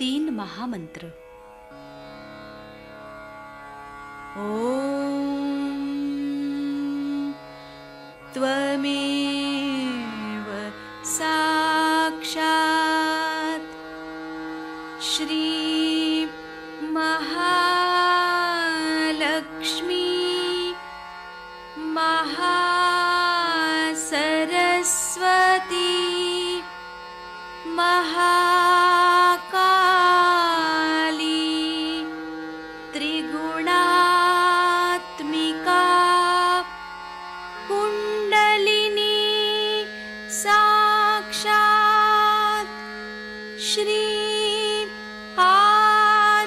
3 महामंत्र। ओम त्वमेव साक्षात् श्री महालक्ष्मी महासरस्वती महाकाली त्रिगुणात्मिका कुंडलिनी साक्षात् श्री आदिशक्ति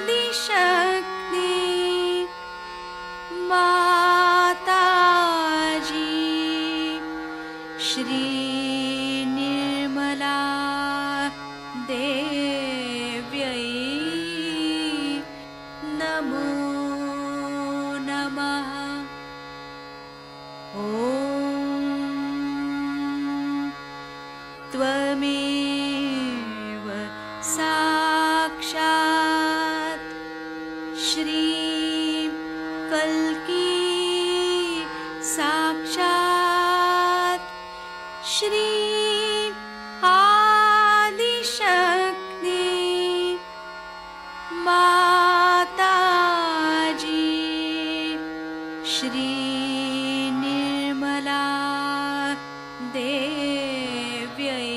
माताजी श्री निर्मला देव्यै नमो नमः। ॐ त्वमेव साक्षात् श्री कल्की साक्षात् श्री आदिशक्ति माताजी श्री निर्मला देव्यै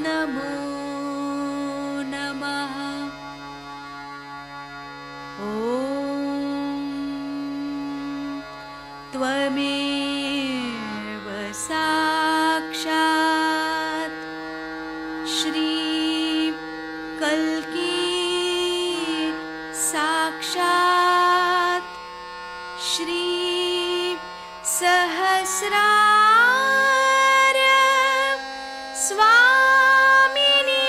नमो नमः। ॐ त्वमेव साक्षात् श्री कल्की साक्षात् श्री सहस्रार स्वामिनी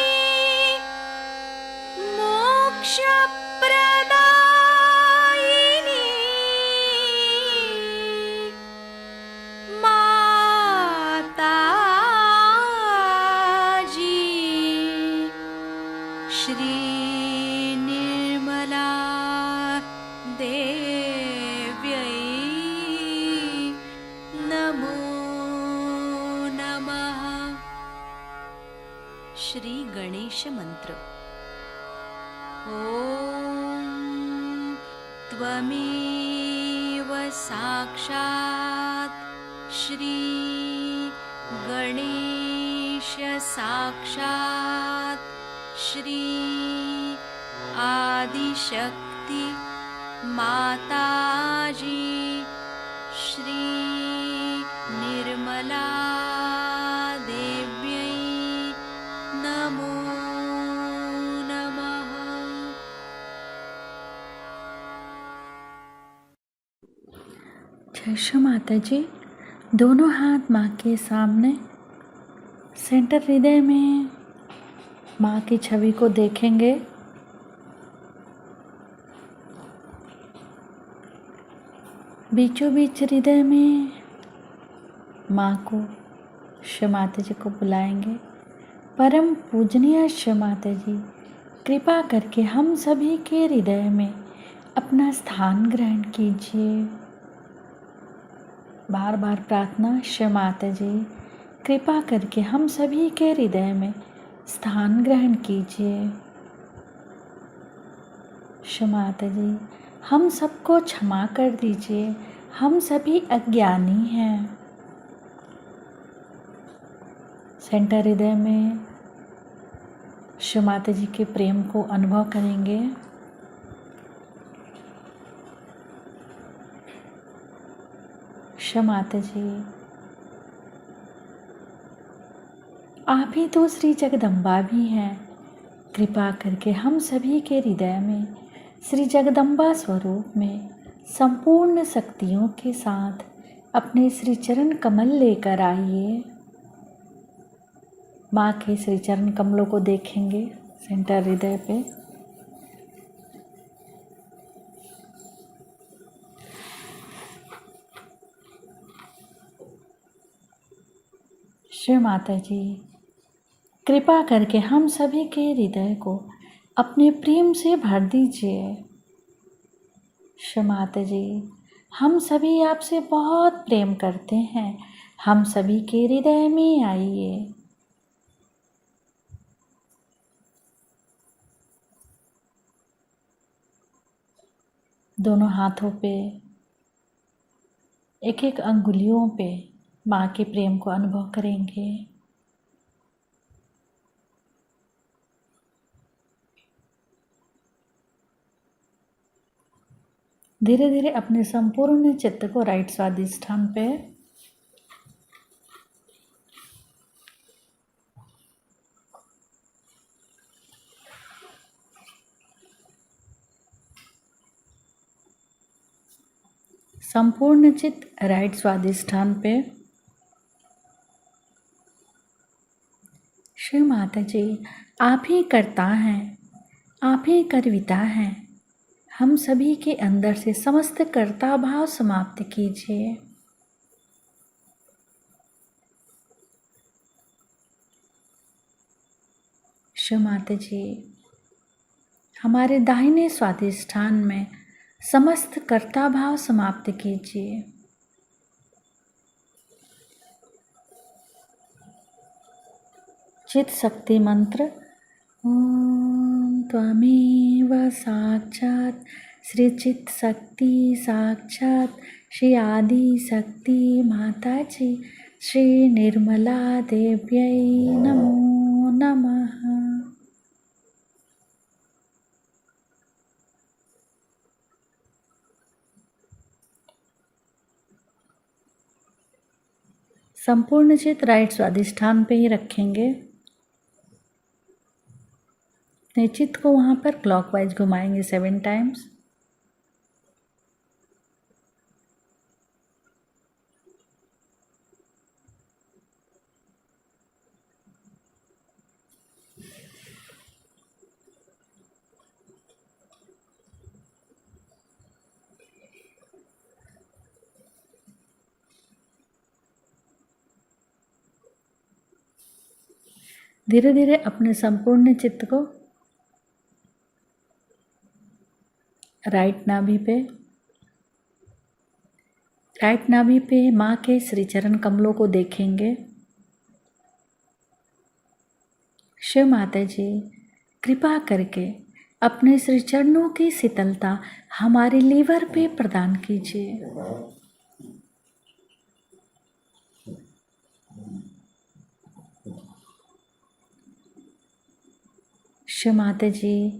मोक्षप्रदायिनी माताजी श्री निर्मला देव्यै नमो नमः। श्री गणेश मंत्र। ओम त्वमेव साक्षात् श्री गणेश साक्षात् श्री आदिशक्ति माताजी श्री निर्मला देव्यै नमो नमः। जय श्री माता जी। दोनों हाथ माँ के सामने, सेंटर हृदय में माँ की छवि को देखेंगे। बीचों बीच हृदय में माँ को, श्री माता जी को बुलाएंगे। परम पूजनीय श्री माता जी, कृपा करके हम सभी के हृदय में अपना स्थान ग्रहण कीजिए। बार बार प्रार्थना, श्री माता जी कृपा करके हम सभी के हृदय में स्थान ग्रहण कीजिए। श्री माता जी हम सबको क्षमा कर दीजिए, हम सभी अज्ञानी हैं। सेंटर हृदय में श्री माता जी के प्रेम को अनुभव करेंगे। श्री माता जी आप ही तो श्री जगदम्बा भी हैं। कृपा करके हम सभी के हृदय में श्री जगदम्बा स्वरूप में संपूर्ण शक्तियों के साथ अपने श्री चरण कमल लेकर आइए। माँ के श्री चरण कमलों को देखेंगे सेंटर हृदय पे। श्री माता जी कृपा करके हम सभी के हृदय को अपने प्रेम से भर दीजिए। क्षमाते जी, हम सभी आपसे बहुत प्रेम करते हैं, हम सभी के हृदय में आइए। दोनों हाथों पे, एक एक अंगुलियों पे माँ के प्रेम को अनुभव करेंगे। धीरे धीरे अपने संपूर्ण चित्त को राइट स्वादिष्ठान पे संपूर्ण चित्त राइट स्वादिष्ठान पे। श्री माता जी, आप ही करता हैं, आप ही करविता हैं, हम सभी के अंदर से समस्त कर्ता भाव समाप्त कीजिए। श्री माता जी, हमारे दाहिने स्वादिष्ठान में समस्त कर्ता भाव समाप्त कीजिए। चित शक्ति मंत्र ओम त्वमेव साक्षात् श्री चित शक्ति साक्षात् श्री आदि शक्ति माता जी श्री निर्मला देव्यै नमो नमः। संपूर्ण चित राइट स्वादिष्ठान पे ही रखेंगे। चित्त को वहाँ पर क्लॉकवाइज घुमाएंगे 7 टाइम्स। धीरे धीरे अपने संपूर्ण चित्त को राइट नाभि पे माँ के श्री चरण कमलों को देखेंगे। शिव माता जी, कृपा करके अपने श्री चरणों की शीतलता हमारे लीवर पे प्रदान कीजिए। शिव माता जी,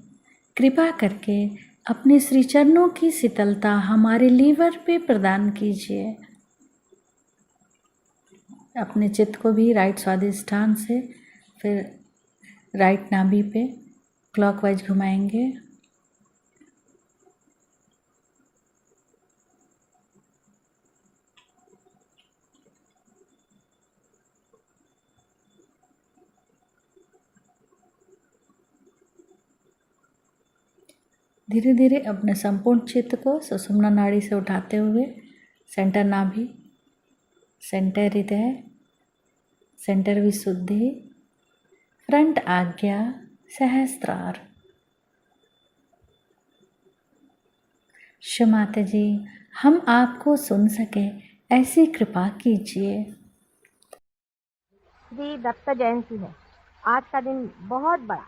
कृपा करके अपने श्री चरणों की शीतलता हमारे लीवर पे प्रदान कीजिए। अपने चित्त को भी राइट स्वादिष्ठान से फिर राइट नाभि पे क्लॉकवाइज घुमाएंगे। धीरे धीरे अपने संपूर्ण चित्त को सुषुम्ना नाड़ी से उठाते हुए सेंटर नाभि, सेंटर हृदय, सेंटर विशुद्धि, फ्रंट आज्ञा, सहस्त्रार। शिव माता जी, हम आपको सुन सके ऐसी कृपा कीजिए। श्री दत्त जयंती है। आज का दिन बहुत बड़ा,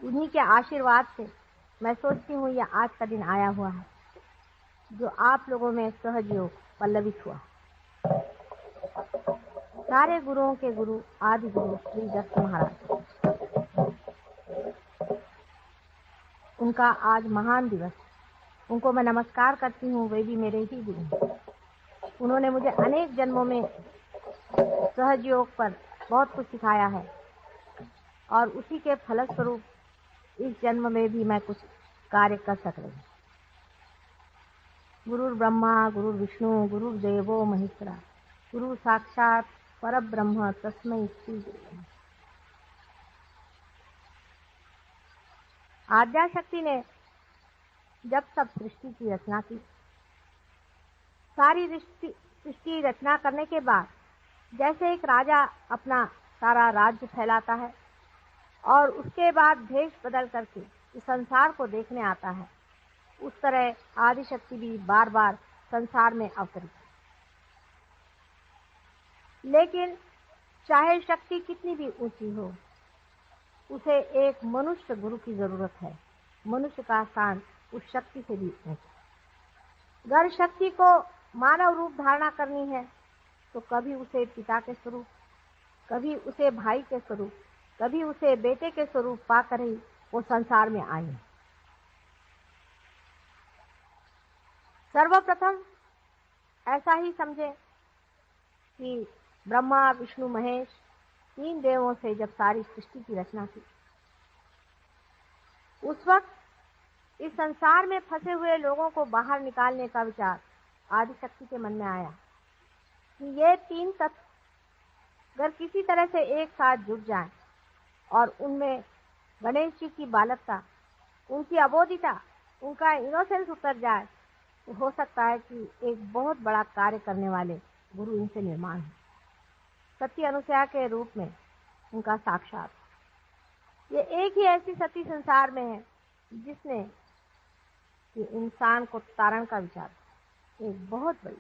उन्हीं के आशीर्वाद से मैं सोचती हूँ यह आज का दिन आया हुआ है, जो आप लोगों में सहयोग पल्लवित हुआ। सारे गुरुओं के गुरु आदि गुरु श्री दत्त महाराज, उनका आज महान दिवस, उनको मैं नमस्कार करती हूँ। वे भी मेरे ही गुरु हैं। उन्होंने मुझे अनेक जन्मों में सहयोग पर बहुत कुछ सिखाया है और उसी के फलस्वरूप इस जन्म में भी मैं कुछ कार्य कर सक रही हूँ। गुरु ब्रह्मा गुरु विष्णु गुरु देवो महेश्वरा, गुरु साक्षात परब्रह्म तस्मै श्री गुरवे नमः। आद्या शक्ति ने जब सब सृष्टि की रचना की, सारी सृष्टि रचना करने के बाद जैसे एक राजा अपना सारा राज्य फैलाता है और उसके बाद भेष बदल करके इस संसार को देखने आता है, उस तरह आदिशक्ति भी बार बार संसार में अवतरित है। लेकिन चाहे शक्ति कितनी भी ऊंची हो, उसे एक मनुष्य गुरु की जरूरत है। मनुष्य का स्थान उस शक्ति से भी ऊंचा। अगर शक्ति को मानव रूप धारणा करनी है तो कभी उसे पिता के स्वरूप, कभी उसे भाई के स्वरूप, कभी उसे बेटे के स्वरूप पाकर ही वो संसार में आई है। सर्वप्रथम ऐसा ही समझे कि ब्रह्मा विष्णु महेश 3 देवों से जब सारी सृष्टि की रचना की, उस वक्त इस संसार में फंसे हुए लोगों को बाहर निकालने का विचार आदिशक्ति के मन में आया कि ये 3 तत्व अगर किसी तरह से एक साथ जुट जाएं और उनमें गणेश जी की बालकता, उनकी अबोधिता, उनका इनोसेंस उतर जाए तो हो सकता है कि एक बहुत बड़ा कार्य करने वाले गुरु इनसे निर्माण हो। सती अनुसुईया के रूप में उनका साक्षात, ये एक ही ऐसी सती संसार में है जिसने कि इंसान को तारण का विचार, एक बहुत बड़ी।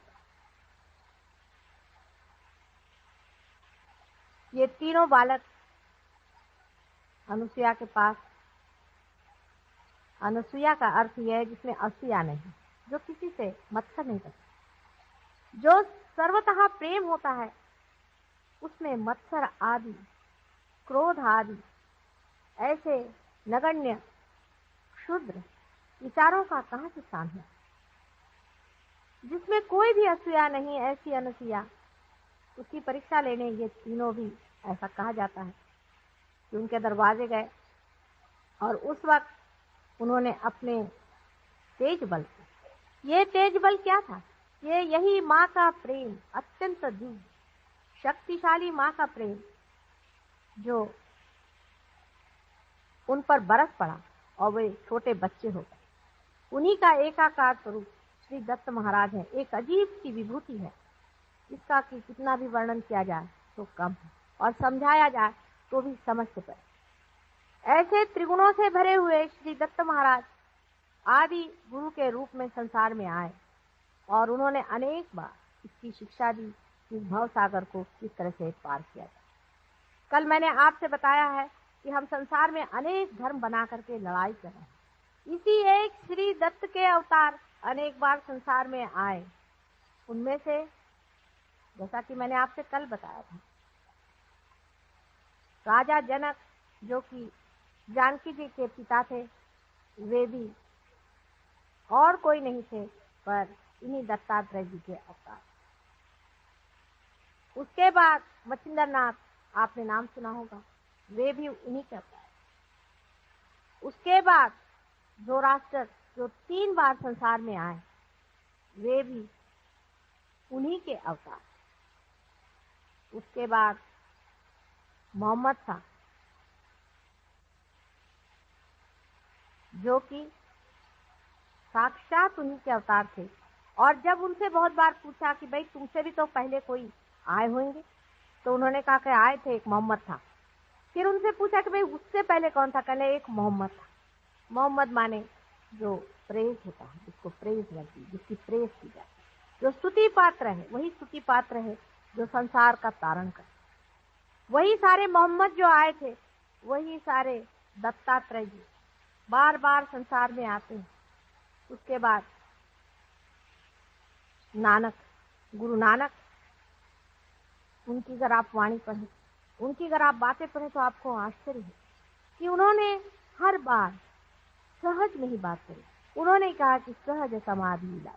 ये तीनों बालक अनुसुईया के पास, अनुसुईया का अर्थ यह है जिसमें असूया नहीं, जो किसी से मत्सर नहीं करता, जो सर्वतः प्रेम होता है, उसमें मत्सर आदि, क्रोध आदि ऐसे नगण्य क्षुद्र विचारों का कहाँ से स्थान है। जिसमें कोई भी असूया नहीं, ऐसी अनुसुईया, उसकी परीक्षा लेने ये तीनों भी ऐसा कहा जाता है कि उनके दरवाजे गए और उस वक्त उन्होंने अपने तेज बल, ये तेज बल क्या था? ये यही माँ का प्रेम, अत्यंत दिव्य शक्तिशाली माँ का प्रेम जो उन पर बरस पड़ा और वे छोटे बच्चे हो गए। उन्हीं का एकाकार स्वरूप श्री दत्त महाराज है। एक अजीब सी विभूति है, इसका कि कितना भी वर्णन किया जाए तो कम है और समझाया जाए तो भी समझ से परे। ऐसे त्रिगुणों से भरे हुए श्री दत्त महाराज आदि गुरु के रूप में संसार में आए और उन्होंने अनेक बार इसकी शिक्षा दी, इस भव सागर को किस तरह से पार किया जाए। कल मैंने आपसे बताया है कि हम संसार में अनेक धर्म बना करके लड़ाई कर रहे हैं। इसी एक श्री दत्त के अवतार अनेक बार संसार में आए। उनमें से जैसा कि मैंने आपसे कल बताया था, राजा जनक जो कि जानकी जी के पिता थे, वे भी और कोई नहीं थे पर इन्हीं दत्तात्रेय जी के अवतार। उसके बाद मच्छिंद्र नाथ, आपने नाम सुना होगा, वे भी उन्हीं के अवतार। उसके बाद जोरास्टर जो 3 बार संसार में आए, वे भी उन्हीं के अवतार। उसके बाद मोहम्मद था जो कि साक्षात उन्हीं के अवतार थे। और जब उनसे बहुत बार पूछा कि भाई तुमसे भी तो पहले कोई आए होंगे, तो उन्होंने कहा कि आए थे, एक मोहम्मद था। फिर उनसे पूछा कि भाई उससे पहले कौन था? कहले एक मोहम्मद था। मोहम्मद माने जो प्रेज होता है, जिसको प्रेज लगती, जिसकी प्रेज की जाए, जो स्तुति पात्र है, वही स्तुति पात्र है जो संसार का तारण करे। वही सारे मोहम्मद जो आए थे, वही सारे दत्तात्रेय जी बार बार संसार में आते हैं। उसके बाद नानक, गुरु नानक, उनकी अगर आप वाणी पढ़ें, उनकी अगर आप बातें पढ़ें तो आपको आश्चर्य है कि उन्होंने हर बार सहज में ही बात करी। उन्होंने कहा कि सहज समाधि ला,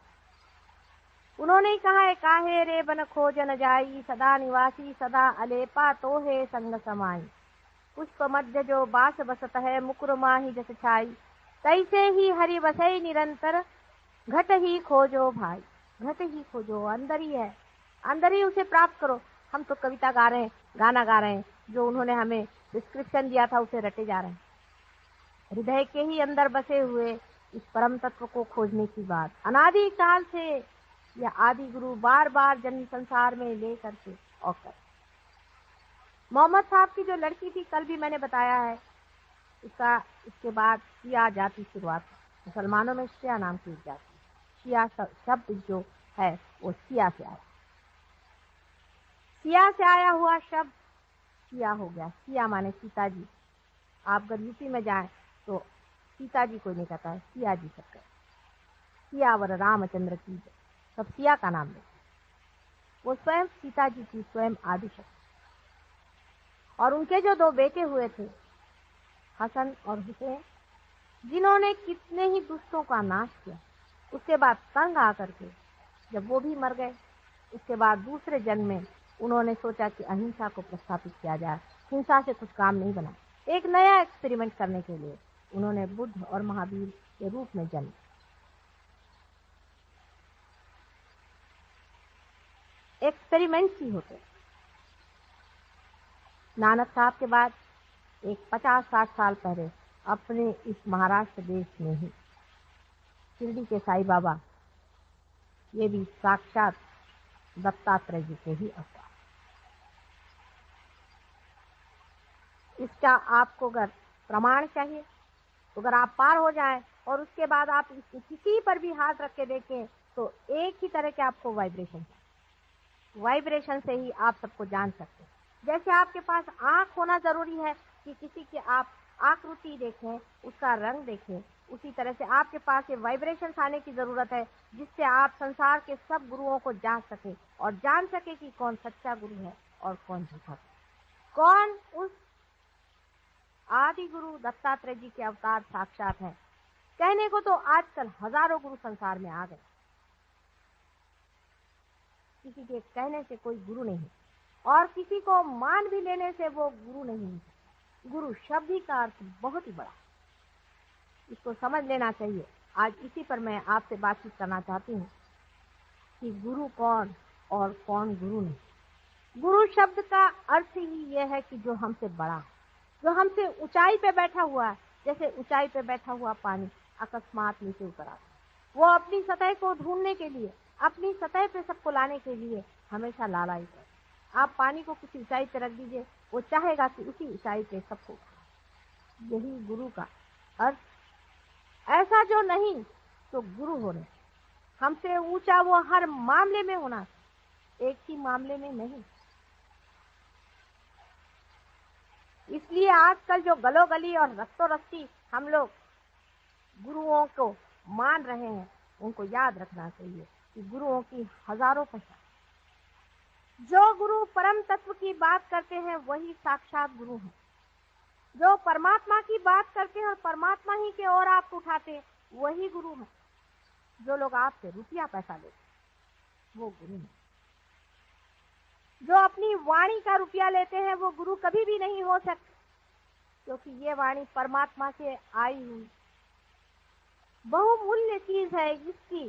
उन्होंने कहा है काहे रे बन खोज न जाई, सदा निवासी सदा अलेपा तो है संग समाई। पुष्प मध्य जो बास बसत है, मुकुर माही जस छाई, तैसे ही हरि बसई निरंतर, घट ही खोजो भाई। घट ही खोजो, अंदर ही है, अंदर ही उसे प्राप्त करो। हम तो कविता गा रहे हैं, गाना गा रहे हैं, जो उन्होंने हमें डिस्क्रिप्शन दिया था उसे रटे जा रहे हैं। हृदय के ही अंदर बसे हुए इस परम तत्व को खोजने की बात अनादि काल से यह आदि गुरु बार बार जन्म संसार में ले करके और कर। मोहम्मद साहब की जो लड़की थी, कल भी मैंने बताया है, इसके बाद शिया जाति शुरुआत। मुसलमानों में शिया नाम की जाति, शिया शब्द जो है वो शिया से आया। शिया से आया हुआ शब्द शिया हो गया। शिया माने सीता जी। आप अगर यूपी में जाएं तो सीता जी कोई नहीं कहता है, सिया जी सब कहते। सियावर रामचंद्र की सब सिया का नाम लेते। वो स्वयं सीता जी की स्वयं आदि शक्ति। और उनके जो 2 बेटे हुए थे, हसन और हुसैन, जिन्होंने कितने ही दुष्टों का नाश किया। उसके बाद तंग आकर के जब वो भी मर गए, उसके बाद दूसरे जन्म में उन्होंने सोचा कि अहिंसा को प्रस्थापित किया जाए, हिंसा से कुछ काम नहीं बना। एक नया एक्सपेरिमेंट करने के लिए उन्होंने बुद्ध और महावीर के रूप में जन्म। एक्सपेरिमेंट्स ही होते। नानक साहब के बाद एक 50-60 साल पहले अपने इस महाराष्ट्र देश में ही शिरडी के साईं बाबा, ये भी साक्षात दत्तात्रेय जी के ही अवतार। इसका आपको अगर प्रमाण चाहिए तो अगर आप पार हो जाएं और उसके बाद आप किसी पर भी हाथ रख के देखें तो एक ही तरह के आपको वाइब्रेशन से ही आप सबको जान सकते हैं। जैसे आपके पास आंख होना जरूरी है कि किसी की आप आकृति देखें, उसका रंग देखें, उसी तरह से आपके पास ये वाइब्रेशन आने की जरूरत है जिससे आप संसार के सब गुरुओं को जान सके और जान सके कि कौन सच्चा गुरु है और कौन झूठा, कौन उस आदि गुरु दत्तात्रेय जी के अवतार साक्षात हैं। कहने को तो आजकल हजारों गुरु संसार में आ गए, किसी के कहने से कोई गुरु नहीं और किसी को मान भी लेने से वो गुरु नहीं। गुरु शब्द ही का अर्थ बहुत ही बड़ा, इसको समझ लेना चाहिए। आज इसी पर मैं आपसे बातचीत करना चाहती हूँ कि गुरु कौन और कौन गुरु नहीं। गुरु शब्द का अर्थ ही यह है कि जो हमसे बड़ा, जो हमसे ऊंचाई पे बैठा हुआ है। जैसे ऊंचाई पे बैठा हुआ पानी अकस्मात नीचे उतर आता, वो अपनी सतह को ढूंढने के लिए, अपनी सतह पे सबको लाने के लिए हमेशा लालायित है। आप पानी को किसी ऊंचाई पे रख दीजिए, वो चाहेगा कि उसी ऊंचाई पे सबको उठाए। यही गुरु का अर्थ। ऐसा जो नहीं तो गुरु होने हमसे ऊंचा वो हर मामले में होना, एक ही मामले में नहीं। इसलिए आजकल जो गलोगली और रक्तो रक्ती हम लोग गुरुओं को मान रहे हैं, उनको याद रखना चाहिए कि गुरुओं की हजारों पहचान। जो गुरु परम तत्व की बात करते हैं वही साक्षात गुरु हैं। जो परमात्मा की बात करते हैं और परमात्मा ही के ओर आप उठाते हैं वही गुरु हैं। जो लोग आपसे रुपया पैसा लेते वो गुरु हैं। जो अपनी वाणी का रुपया लेते हैं वो गुरु कभी भी नहीं हो सकते, क्योंकि ये वाणी परमात्मा से आई हुई बहुमूल्य चीज है। इसकी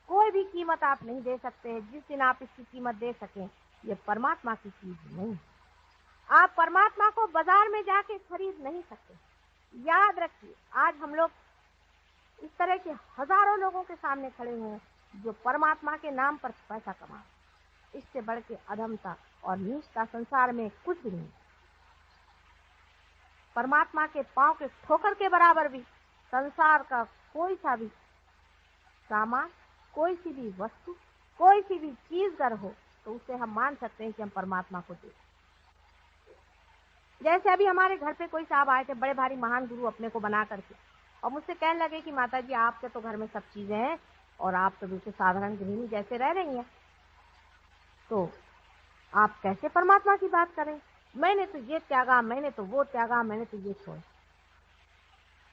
कोई भी कीमत आप नहीं दे सकते। जिस दिन आप इसकी कीमत दे सकें, ये परमात्मा की चीज नहीं। आप परमात्मा को बाजार में जाके खरीद नहीं सकते। याद रखिए, आज हम लोग इस तरह के हजारों लोगों के सामने खड़े हुए हैं जो परमात्मा के नाम पर पैसा कमा। इससे बढ़ के अधमता और नीचता संसार में कुछ भी नहीं। परमात्मा के पांव के ठोकर के बराबर भी संसार का कोई सा भी सामान, कोई सी भी वस्तु, कोई सी भी चीज अगर हो तो उसे हम मान सकते हैं कि हम परमात्मा को दे। जैसे अभी हमारे घर पे कोई साहब आए थे, बड़े भारी महान गुरु अपने को बना करके, और मुझसे कहने लगे कि माता जी आपके तो घर में सब चीजें हैं और आप तो बिल्कुल साधारण गृहिणी जैसे रह रही हैं, तो आप कैसे परमात्मा की बात करें? मैंने तो ये त्यागा, मैंने तो वो त्यागा, मैंने तो ये छोड़ा।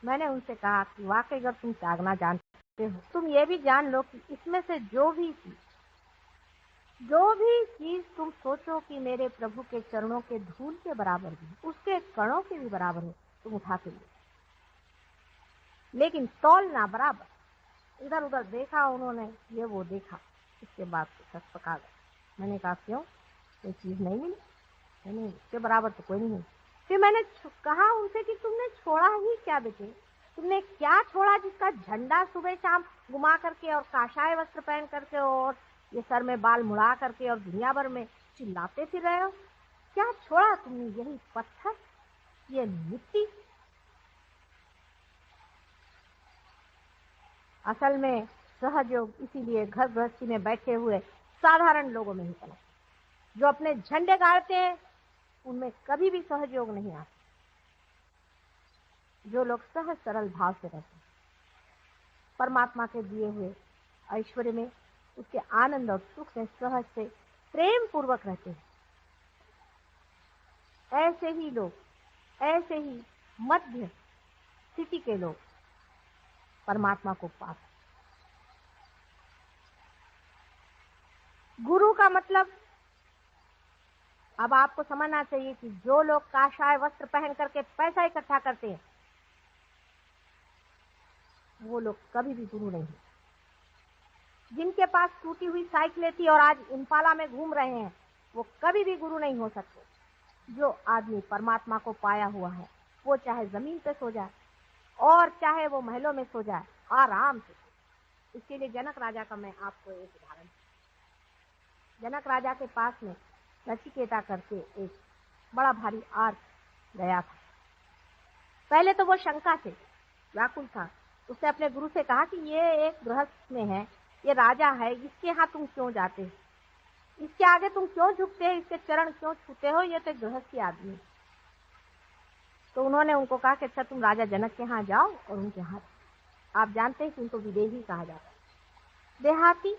मैंने उनसे कहा कि वाकई अगर तुम त्यागना जानते हो, तुम ये भी जान लो कि इसमें से जो भी चीज तुम सोचो कि मेरे प्रभु के चरणों के धूल के बराबर भी, उसके कणों के भी बराबर हो, तुम उठा के लो, लेकिन तौलना बराबर। इधर उधर देखा उन्होंने, ये वो देखा, इसके बाद तो सच पका गया। मैंने कहा क्यों, कोई चीज नहीं मिली? नहीं, उसके बराबर तो कोई नहीं। फिर मैंने कहा उनसे कि तुमने छोड़ा ही क्या बेटे? तुमने क्या छोड़ा जिसका झंडा सुबह शाम घुमा करके और काशाय वस्त्र पहन करके और ये सर में बाल मुड़ा करके और दुनिया भर में चिल्लाते फिर रहे हो? क्या छोड़ा तुमने? यही पत्थर, ये मिट्टी। असल में सहयोग इसीलिए घर गृहस्थी में बैठे हुए साधारण लोगों में ही पड़ा। जो अपने झंडे गाड़ते हैं उनमें कभी भी सहयोग नहीं आता। जो लोग सहज सरल भाव से रहते हैं, परमात्मा के दिए हुए ऐश्वर्य में, उसके आनंद और सुख में सहज से प्रेम पूर्वक रहते हैं, ऐसे ही लोग, ऐसे ही मध्य स्थिति के लोग परमात्मा को पाते। गुरु का मतलब अब आपको समझना चाहिए कि जो लोग काशाय वस्त्र पहन करके पैसा इकट्ठा करते हैं वो लोग कभी भी गुरु नहीं। जिनके पास टूटी हुई साइकिलें थी और आज इम्पाला में घूम रहे हैं वो कभी भी गुरु नहीं हो सकते। जो आदमी परमात्मा को पाया हुआ है वो चाहे जमीन पे सो जाए और चाहे वो महलों में सो जाए, आराम से। इसके लिए जनक राजा का मैं आपको एक उदाहरण, जनक राजा के पास में नचिकेता करके एक बड़ा भारी आर्क गया था। पहले तो वो शंका से व्याकुल था। उसने अपने गुरु से कहा कि ये एक गृहस्थ में है, ये राजा है, इसके यहाँ तुम क्यों जाते हो, इसके आगे तुम क्यों झुकते हो, इसके चरण क्यों छूते हो, ये तो गृहस्थी आदमी। तो उन्होंने उनको कहा कि अच्छा तुम राजा जनक के यहाँ जाओ और उनके यहाँ, आप जानते हैं कि उनको विदेही कहा जाता है, देहाती।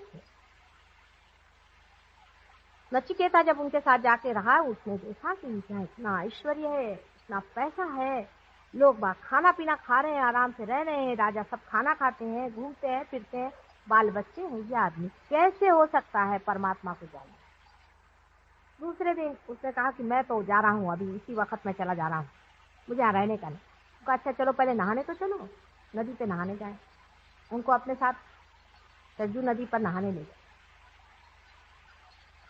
नचिकेता जब उनके साथ जाके रहा, उसने देखा कि उनके यहाँ इतना ऐश्वर्य है, इतना पैसा है, लोग बाग खाना पीना खा रहे हैं, आराम से रह रहे हैं, राजा सब खाना खाते हैं, घूमते हैं फिरते हैं, बाल बच्चे हैं, ये आदमी कैसे हो सकता है परमात्मा को जाने। दूसरे दिन उसने कहा कि मैं तो जा रहा हूँ, अभी इसी वक्त मैं चला जा रहा हूँ, मुझे यहाँ रहने का नहीं। उसका अच्छा चलो पहले नहाने तो चलो, नदी पे नहाने जाए। उनको अपने साथ सरजू नदी पर नहाने ले गए।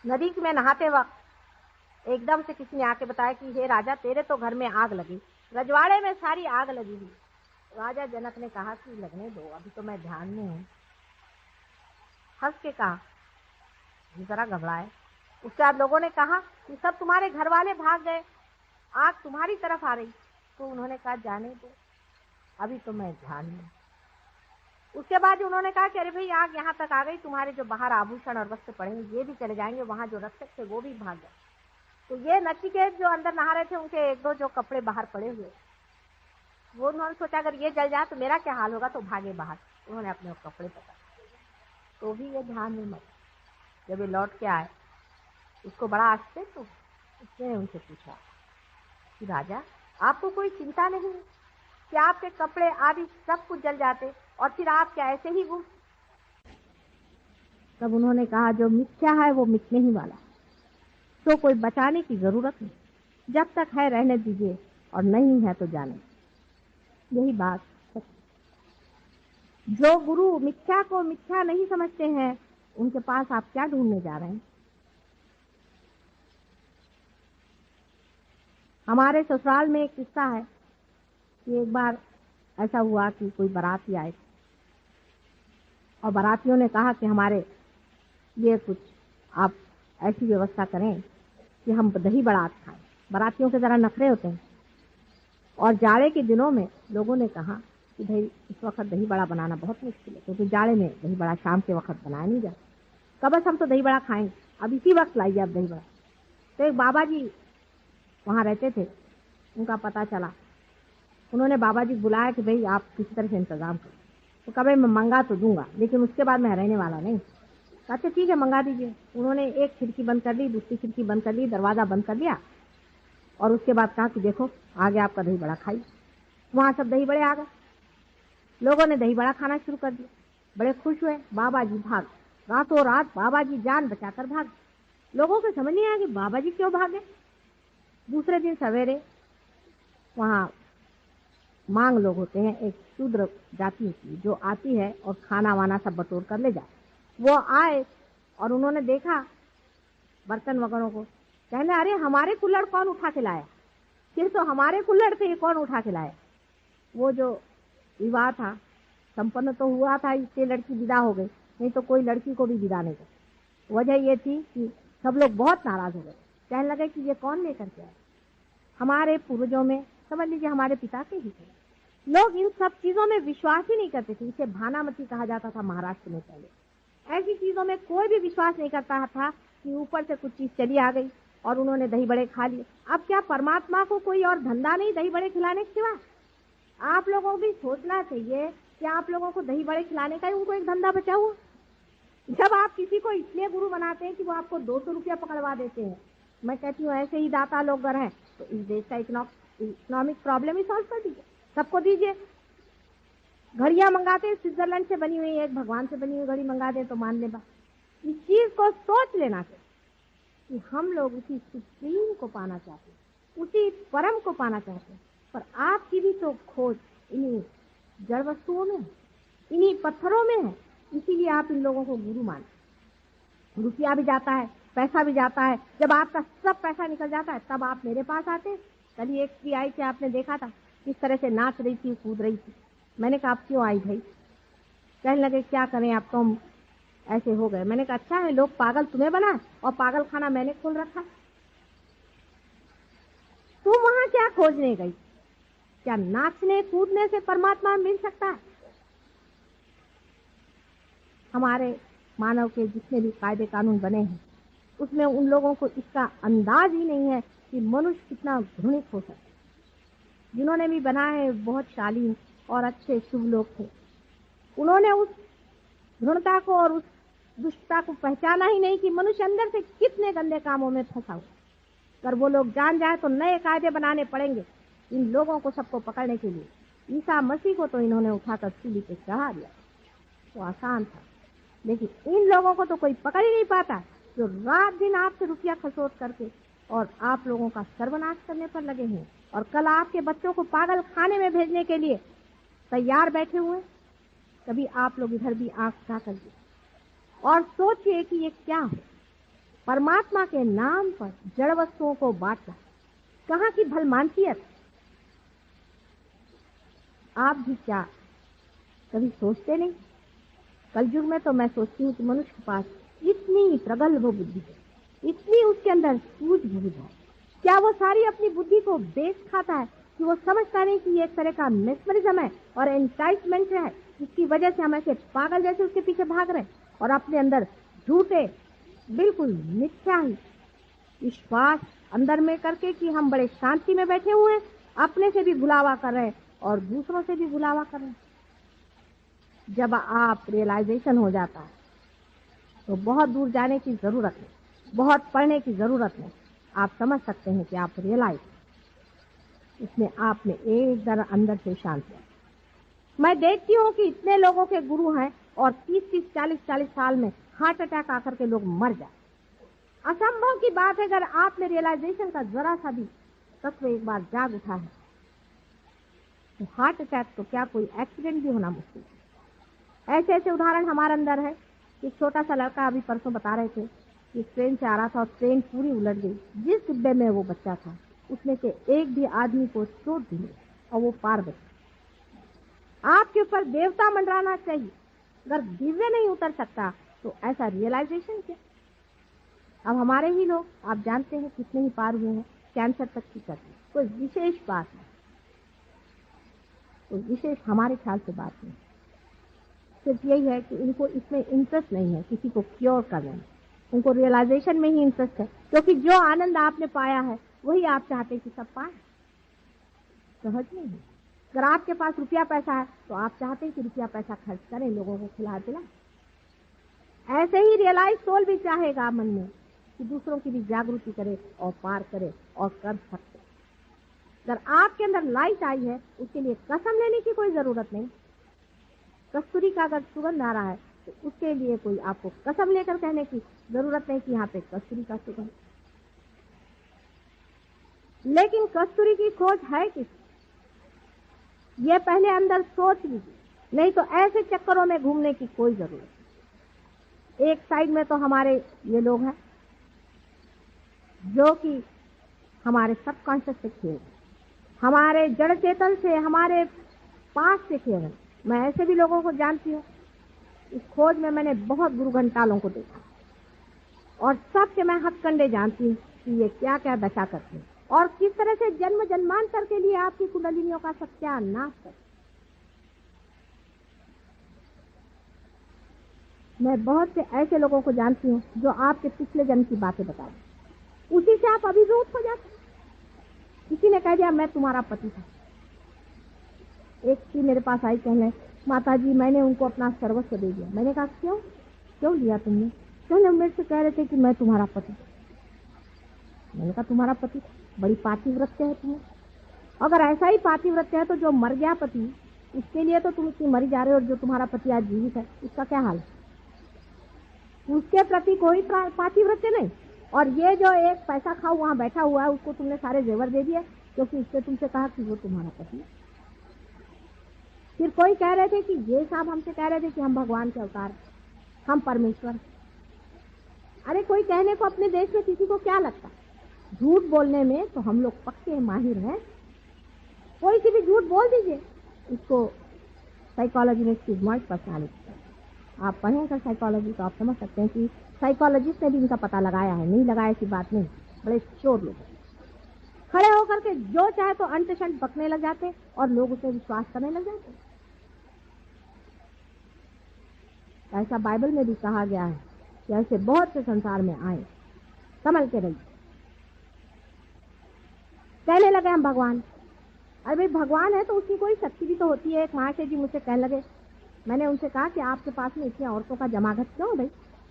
नदी में नहाते वक्त एकदम से किसी ने आके बताया कि हे राजा तेरे तो घर में आग लगी, रजवाड़े में सारी आग लगी हुई। राजा जनक ने कहा कि लगने दो, अभी तो मैं ध्यान में हूँ। हंस के कहा, जरा घबराए। उसके बाद लोगों ने कहा कि सब तुम्हारे घर वाले भाग गए, आग तुम्हारी तरफ आ रही। तो उन्होंने कहा जाने दो, अभी तो मैं ध्यान में। उसके बाद उन्होंने कहा कि अरे भाई आग यहाँ तक आ गई, तुम्हारे जो बाहर आभूषण और वस्त्र पड़े हैं ये भी चले जाएंगे, वहां जो रक्षक थे वो भी भाग गए। तो ये नचिकेत जो अंदर नहा रहे थे उनके एक दो जो कपड़े बाहर पड़े हुए, वो उन्होंने सोचा अगर ये जल जाए तो मेरा क्या हाल होगा, तो भागे बाहर। उन्होंने अपने कपड़े पकड़े, तो भी ये ध्यान में मत। जब ये लौट के आए उसको बड़ा आश्चर्य, तो उसने उनसे पूछा कि राजा आपको कोई चिंता नहीं कि आपके कपड़े आदि सब कुछ जल जाते और फिर आप क्या ऐसे ही घूम। तब उन्होंने कहा जो मिथ्या है वो मिटने ही वाला, तो कोई बचाने की जरूरत नहीं, जब तक है रहने दीजिए और नहीं है तो जाने। यही बात। जो गुरु मिथ्या को मिथ्या नहीं समझते हैं उनके पास आप क्या ढूंढने जा रहे हैं। हमारे ससुराल में एक किस्सा है कि एक बार ऐसा हुआ कि कोई बाराती आए और बारातियों ने कहा कि हमारे लिए कुछ आप ऐसी व्यवस्था करें कि हम दही बड़ा खाएं। बारातियों के जरा नखरे होते हैं और जाड़े के दिनों में लोगों ने कहा कि भाई इस वक्त दही बड़ा बनाना बहुत मुश्किल है, क्योंकि जाड़े में दही बड़ा शाम के वक्त बनाया नहीं जाता। कब बस हम तो दही बड़ा खाएंगे, अब इसी वक्त लाइए आप दही बड़ा। तो एक बाबा जी वहाँ रहते थे, उनका पता चला। उन्होंने बाबा जी बुलाया कि भाई आप किसी तरह से इंतजाम करो। तो कभी मैं मंगा तो दूंगा लेकिन उसके बाद मैं रहने वाला नहीं। अच्छा ठीक है मंगा दीजिए। उन्होंने एक खिड़की बंद कर ली, दूसरी खिड़की बंद कर ली, दरवाजा बंद कर दिया और उसके बाद कहा कि देखो आगे आपका दही बड़ा खाई। वहां सब दही बड़े आ गए, लोगों ने दही बड़ा खाना शुरू कर दिया, बड़े खुश हुए। बाबा जी भाग, रातों रात बाबा जी जान बचाकर भाग। लोगों को समझ नहीं आया कि बाबा जी क्यों भागे। दूसरे दिन सवेरे वहाँ मांग लोग होते हैं, एक शूद्र जाति की जो आती है और खाना वाना सब बटोर कर ले जाए। वो आए और उन्होंने देखा बर्तन वगैरह को, कहने अरे हमारे कुल्हड़ कौन उठा के लाया, फिर तो हमारे कुल्हड़ थे, ये कौन उठा के लाया। वो जो विवाह था संपन्न तो हुआ था, इससे लड़की विदा हो गई, नहीं तो कोई लड़की को भी विदा नहीं कर। वजह ये थी कि सब लोग बहुत नाराज हो गए, कहने लगे कि ये कौन लेकर के आए। हमारे पूर्वजों में समझ लीजिए हमारे पिता के ही थे, लोग इन सब चीजों में विश्वास ही नहीं करते थे। इसे भानामती कहा जाता था महाराष्ट्र में पहले। ऐसी चीजों में कोई भी विश्वास नहीं करता था कि ऊपर से कुछ चीज चली आ गई और उन्होंने दही बड़े खा लिए। अब क्या परमात्मा को कोई और धंधा नहीं दही बड़े खिलाने के सिवा? आप लोगों को भी सोचना चाहिए कि आप लोगों को दही बड़े खिलाने का ही उनको एक धंधा बचा हुआ। जब आप किसी को इसलिए गुरु बनाते हैं कि वो आपको 200 रुपया पकड़वा देते हैं, मैं कहती हूँ ऐसे ही दाता लोग अगर हैं तो इस देश का इकोनॉमिक प्रॉब्लम ही सॉल्व कर दीजिए, सबको दीजिए। घड़ियां मंगाते हैं स्विट्जरलैंड से बनी हुई, एक भगवान से बनी हुई घड़ी मंगा दे तो मान ले बा। इस चीज को सोच लेना चाहिए कि हम लोग उसी सुप्रीम को पाना चाहते हैं, उसी परम को पाना चाहते हैं। पर आपकी भी तो खोज इन्हीं जड़ वस्तुओं में है, इन्हीं पत्थरों में है। इसीलिए आप इन लोगों को गुरु मानते। रुपया भी जाता है, पैसा भी जाता है। जब आपका सब पैसा निकल जाता है तब आप मेरे पास आते हैं। कल एक स्त्री आई थी, आपने देखा था किस तरह से नाच रही थी, कूद रही थी। मैंने कहा आप क्यों आई भाई? कहने लगे क्या करें, आप तो हम ऐसे हो गए। मैंने कहा अच्छा है, लोग पागल तुम्हें बनाए और पागल खाना मैंने खोल रखा। तुम वहां क्या खोजने गई? क्या नाचने कूदने से परमात्मा मिल सकता है? हमारे मानव के जितने भी कायदे कानून बने हैं उसमें उन लोगों को इसका अंदाज ही नहीं है कि मनुष्य कितना घृणित हो सकता है। जिन्होंने भी बनाए बहुत शालीन और अच्छे शुभ लोग थे, उन्होंने उस घृणता को और उस दुष्टता को पहचाना ही नहीं कि मनुष्य अंदर से कितने गंदे कामों में फंसा हुआ। अगर वो लोग जान जाए तो नए कायदे बनाने पड़ेंगे इन लोगों को सबको पकड़ने के लिए। ईसा मसीह को तो इन्होंने उठाकर सूली पे चढ़ा दिया, तो आसान था, लेकिन इन लोगों को तो कोई पकड़ ही नहीं पाता, जो रात दिन आपसे रुपया खसोट करके और आप लोगों का सर्वनाश करने पर लगे हैं। और कल आपके बच्चों को पागल खाने में भेजने के लिए तैयार बैठे हुए। कभी आप लोग इधर भी आंख उठा कर और सोचिए कि ये क्या है। परमात्मा के नाम पर जड़ वस्तुओं को बांटना कहाँ की भलमानसियत। आप भी क्या कभी सोचते नहीं? कलयुग में तो मैं सोचती हूँ कि मनुष्य के पास इतनी प्रगल्भ बुद्धि है, इतनी उसके अंदर सूझबूझ है, क्या वो सारी अपनी बुद्धि को बेच खाता है कि वो समझता नहीं कि ये एक तरह का मेस्मरिज्म है और एंटाइटमेंट है, जिसकी वजह से हम ऐसे पागल जैसे उसके पीछे भाग रहे हैं और अपने अंदर झूठे बिल्कुल मिथ्या ही विश्वास अंदर में करके कि हम बड़े शांति में बैठे हुए हैं, अपने से भी भुलावा कर रहे हैं और दूसरों से भी भुलावा कर रहे हैं। जब आप रियलाइजेशन हो जाता है तो बहुत दूर जाने की जरूरत है, बहुत पढ़ने की जरूरत है। आप समझ सकते हैं कि आप रियलाइज इसमें आप में एक दर अंदर से शांति है। मैं देखती हूँ कि इतने लोगों के गुरु हैं और 30-30, 40-40 साल में हार्ट अटैक आकर के लोग मर जाए। असंभव की बात है। अगर आप में रियलाइजेशन का जरा सा भी तत्व एक बार जाग उठा है तो हार्ट अटैक तो क्या कोई एक्सीडेंट भी होना मुश्किल है। ऐसे ऐसे उदाहरण हमारे अंदर है। एक छोटा सा लड़का अभी परसों बता रहे थे कि ट्रेन से आ रहा था और ट्रेन पूरी उलट गई। जिस डिब्बे में वो बच्चा था उसमें से एक भी आदमी को चोट दी और वो पार बचा। आपके ऊपर देवता मंडराना चाहिए। अगर दिव्य नहीं उतर सकता तो ऐसा रियलाइजेशन क्या? अब हमारे ही लोग आप जानते हैं कितने ही पार हुए हैं, कैंसर तक की करते। कोई विशेष बात नहीं, कोई विशेष हमारे ख्याल से बात नहीं। सिर्फ यही है कि इनको इसमें इंटरेस्ट नहीं है किसी को क्योर करने में, उनको रियलाइजेशन में ही इंटरेस्ट है, क्योंकि जो आनंद आपने पाया है वही आप चाहते हैं कि सब पाए। सहज नहीं है। अगर आपके पास रुपया पैसा है तो आप चाहते हैं कि रुपया पैसा खर्च करें, लोगों को खिला पिलाएं। ऐसे ही रियलाइज सोल भी चाहेगा मन में कि दूसरों की भी जागृति करे और पार करे और कर सकते। अगर आपके अंदर लाइट आई है उसके लिए कसम लेने की कोई जरूरत नहीं। कस्तूरी का अगर सुगंध आ रहा है तो उसके लिए कोई आपको कसम लेकर कहने की जरूरत नहीं कि यहाँ पे कस्तूरी का सुगंध। लेकिन कस्तूरी की खोज है किस, ये पहले अंदर सोच लीजिए, नहीं तो ऐसे चक्करों में घूमने की कोई जरूरत नहीं। एक साइड में तो हमारे ये लोग हैं जो कि हमारे सबकॉन्शियस से खेल, हमारे जड़ चेतन से, हमारे पास से खेल। मैं ऐसे भी लोगों को जानती हूँ। इस खोज में मैंने बहुत गुरु घंटालों को देखा और सबके मैं हथकंडे जानती हूँ कि ये क्या क्या दशा करते हैं और किस तरह से जन्म जन्मांतर के लिए आपकी कुंडलिनियों का सत्यानाश करते। मैं बहुत से ऐसे लोगों को जानती हूँ जो आपके पिछले जन्म की बातें बता दें, उसी से आप अभिभूत हो जाते। किसी ने कह दिया मैं तुम्हारा पति था। एक स्त्री मेरे पास आई कहने, माता जी मैंने उनको अपना सर्वस्व दे दिया। मैंने कहा क्यों क्यों लिया तुमने? कहने मेरे से कह रहे थे कि मैं तुम्हारा पति। मैंने कहा तुम्हारा पति बड़ी पातिव्रत्य है तुम्हें। अगर ऐसा ही पातिव्रत्य है तो जो मर गया पति उसके लिए तो तुम इतनी मरी जा रहे हो, और जो तुम्हारा पति आज जीवित है उसका क्या हाल? उसके प्रति कोई पातिव्रत्य नहीं। और ये जो एक पैसा खाओ वहां बैठा हुआ है उसको तुमने सारे जेवर दे दिए क्योंकि उसने तुमसे कहा कि वो तुम्हारा पति। फिर कोई कह रहे थे कि ये साहब हमसे कह रहे थे कि हम भगवान के अवतार, हम परमेश्वर। अरे कोई कहने को अपने देश में किसी को क्या लगता? झूठ बोलने में तो हम लोग पक्के माहिर हैं। कोई सी भी झूठ बोल दीजिए, इसको साइकोलॉजी में स्टिग्माइज्ड पर्सनालिटी, आप पढ़ेंगे साइकोलॉजी तो आप समझ सकते हैं कि साइकोलॉजिस्ट ने भी इनका पता लगाया है। नहीं लगाया ऐसी बात नहीं, बड़े चोर लोग खड़े होकर के जो चाहे तो अंट शंट बकने लग जाते और लोग उसे विश्वास करने लग जाते। ऐसा बाइबल में भी कहा गया है कि ऐसे बहुत से संसार में आए, संभल के रहिए। कहने लगे हम भगवान। अरे भाई भगवान है तो उसकी कोई शक्ति भी तो होती है। एक महाशय जी मुझसे कहने लगे, मैंने उनसे कहा कि आपके पास में इतनी औरतों का जमागत क्यों भाई?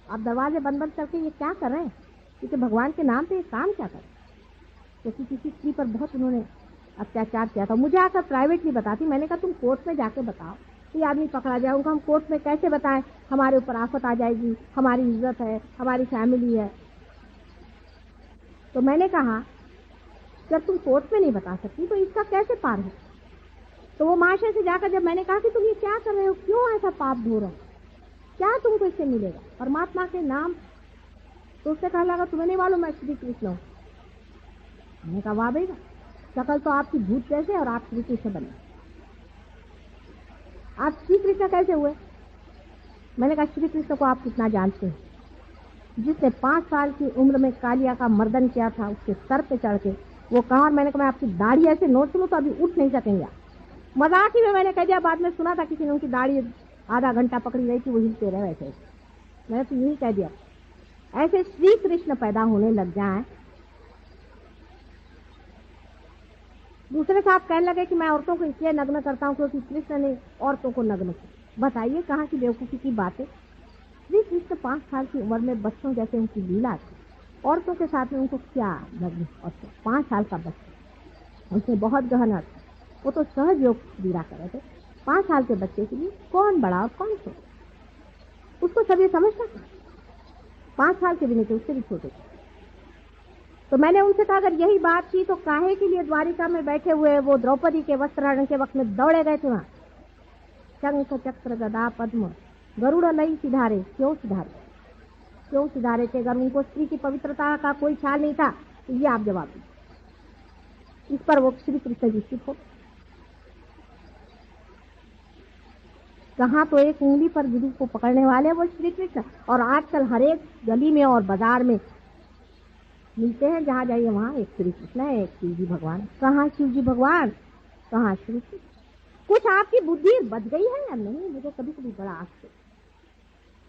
आप दरवाजे बंद बंद करके ये क्या कर रहे हैं? क्योंकि भगवान के नाम पे ये काम क्या करें? क्योंकि किसी स्त्री पर बहुत उन्होंने अत्याचार किया था। मुझे आकर प्राइवेटली बताती। मैंने कहा तुम कोर्ट में जाके बताओ, ये आदमी पकड़ा जाए। उनको हम कोर्ट में कैसे बताएं? हमारे ऊपर आफत आ जाएगी, हमारी इज्जत है, हमारी फैमिली है। तो मैंने कहा जब तुम कोर्ट में नहीं बता सकती तो इसका कैसे पार है? तो वो महाशय से जाकर जब मैंने कहा कि तुम ये क्या कर रहे हो, क्यों ऐसा पाप धो रहे हो, क्या तुमको इससे मिलेगा परमात्मा के नाम? तो उससे कहा लगा तुम्हें नहीं मालूम मैं श्री कृष्ण हूँ। मैंने कहा वाह बेटा, शकल तो आपकी भूत जैसे और आप श्री कृष्ण बने। आप श्री कृष्ण कैसे हुए? मैंने कहा श्री कृष्ण को आप कितना जानते हैं? जिसने 5 साल की उम्र में कालिया का मर्दन किया था उसके सर पे चढ़ के वो कहा। और मैंने कहा मैं आपकी दाढ़ी ऐसे नोच लूं तो अभी उठ नहीं सकेंगे। मजाक ही में मैंने कह दिया। बाद में सुना था किसी ने उनकी दाढ़ी आधा घंटा पकड़ी रही थी, वो हिलते रहे वैसे। मैंने तो यही कह दिया। ऐसे श्री कृष्ण पैदा होने लग जाएं। दूसरे साहब कहने लगे कि मैं औरतों को इसलिए नग्न करता हूँ क्योंकि कृष्ण ने औरतों को नग्न किया। बताइए कहाँ की बेवकूफी की बात है? श्री कृष्ण 5 साल की उम्र में बच्चों जैसे उनकी लीला थी। औरतों के साथ में उनको क्या नग्न? और 5 साल का बच्चा, उसमें बहुत गहन अर्थ। वो तो सहज योग क्रीड़ा कर रहे थे। 5 साल के बच्चे के लिए कौन बड़ा और कौन छोटा, उसको सब ये समझता था। 5 साल के भी नहीं थे, उससे भी छोटे थे। तो मैंने उनसे कहा अगर यही बात थी तो काहे के लिए द्वारिका में बैठे हुए वो द्रौपदी के वस्त्रहरण के वक्त में दौड़े गए थे वहां? शंख चक्र गदा पद्म गरुड़ लई सिधारे, क्यों सिधारे? क्यों सिधारे थे? अगर उनको स्त्री की पवित्रता का कोई ख्याल नहीं था तो ये आप जवाब दीजिए। इस पर वो श्री कृष्ण जी स्थित हो। कहाँ तो एक उंगली पर गिरी को पकड़ने वाले वो श्री कृष्ण। और आजकल हर एक गली में और बाजार में मिलते हैं, जहाँ जाइए वहाँ एक श्री कृष्ण है, एक शिव जी भगवान। कहाँ शिव जी भगवान, कहाँ श्री कृष्ण? कुछ आपकी बुद्धि बच गई है या नहीं? मुझे कभी कभी बड़ा आश्चर्य,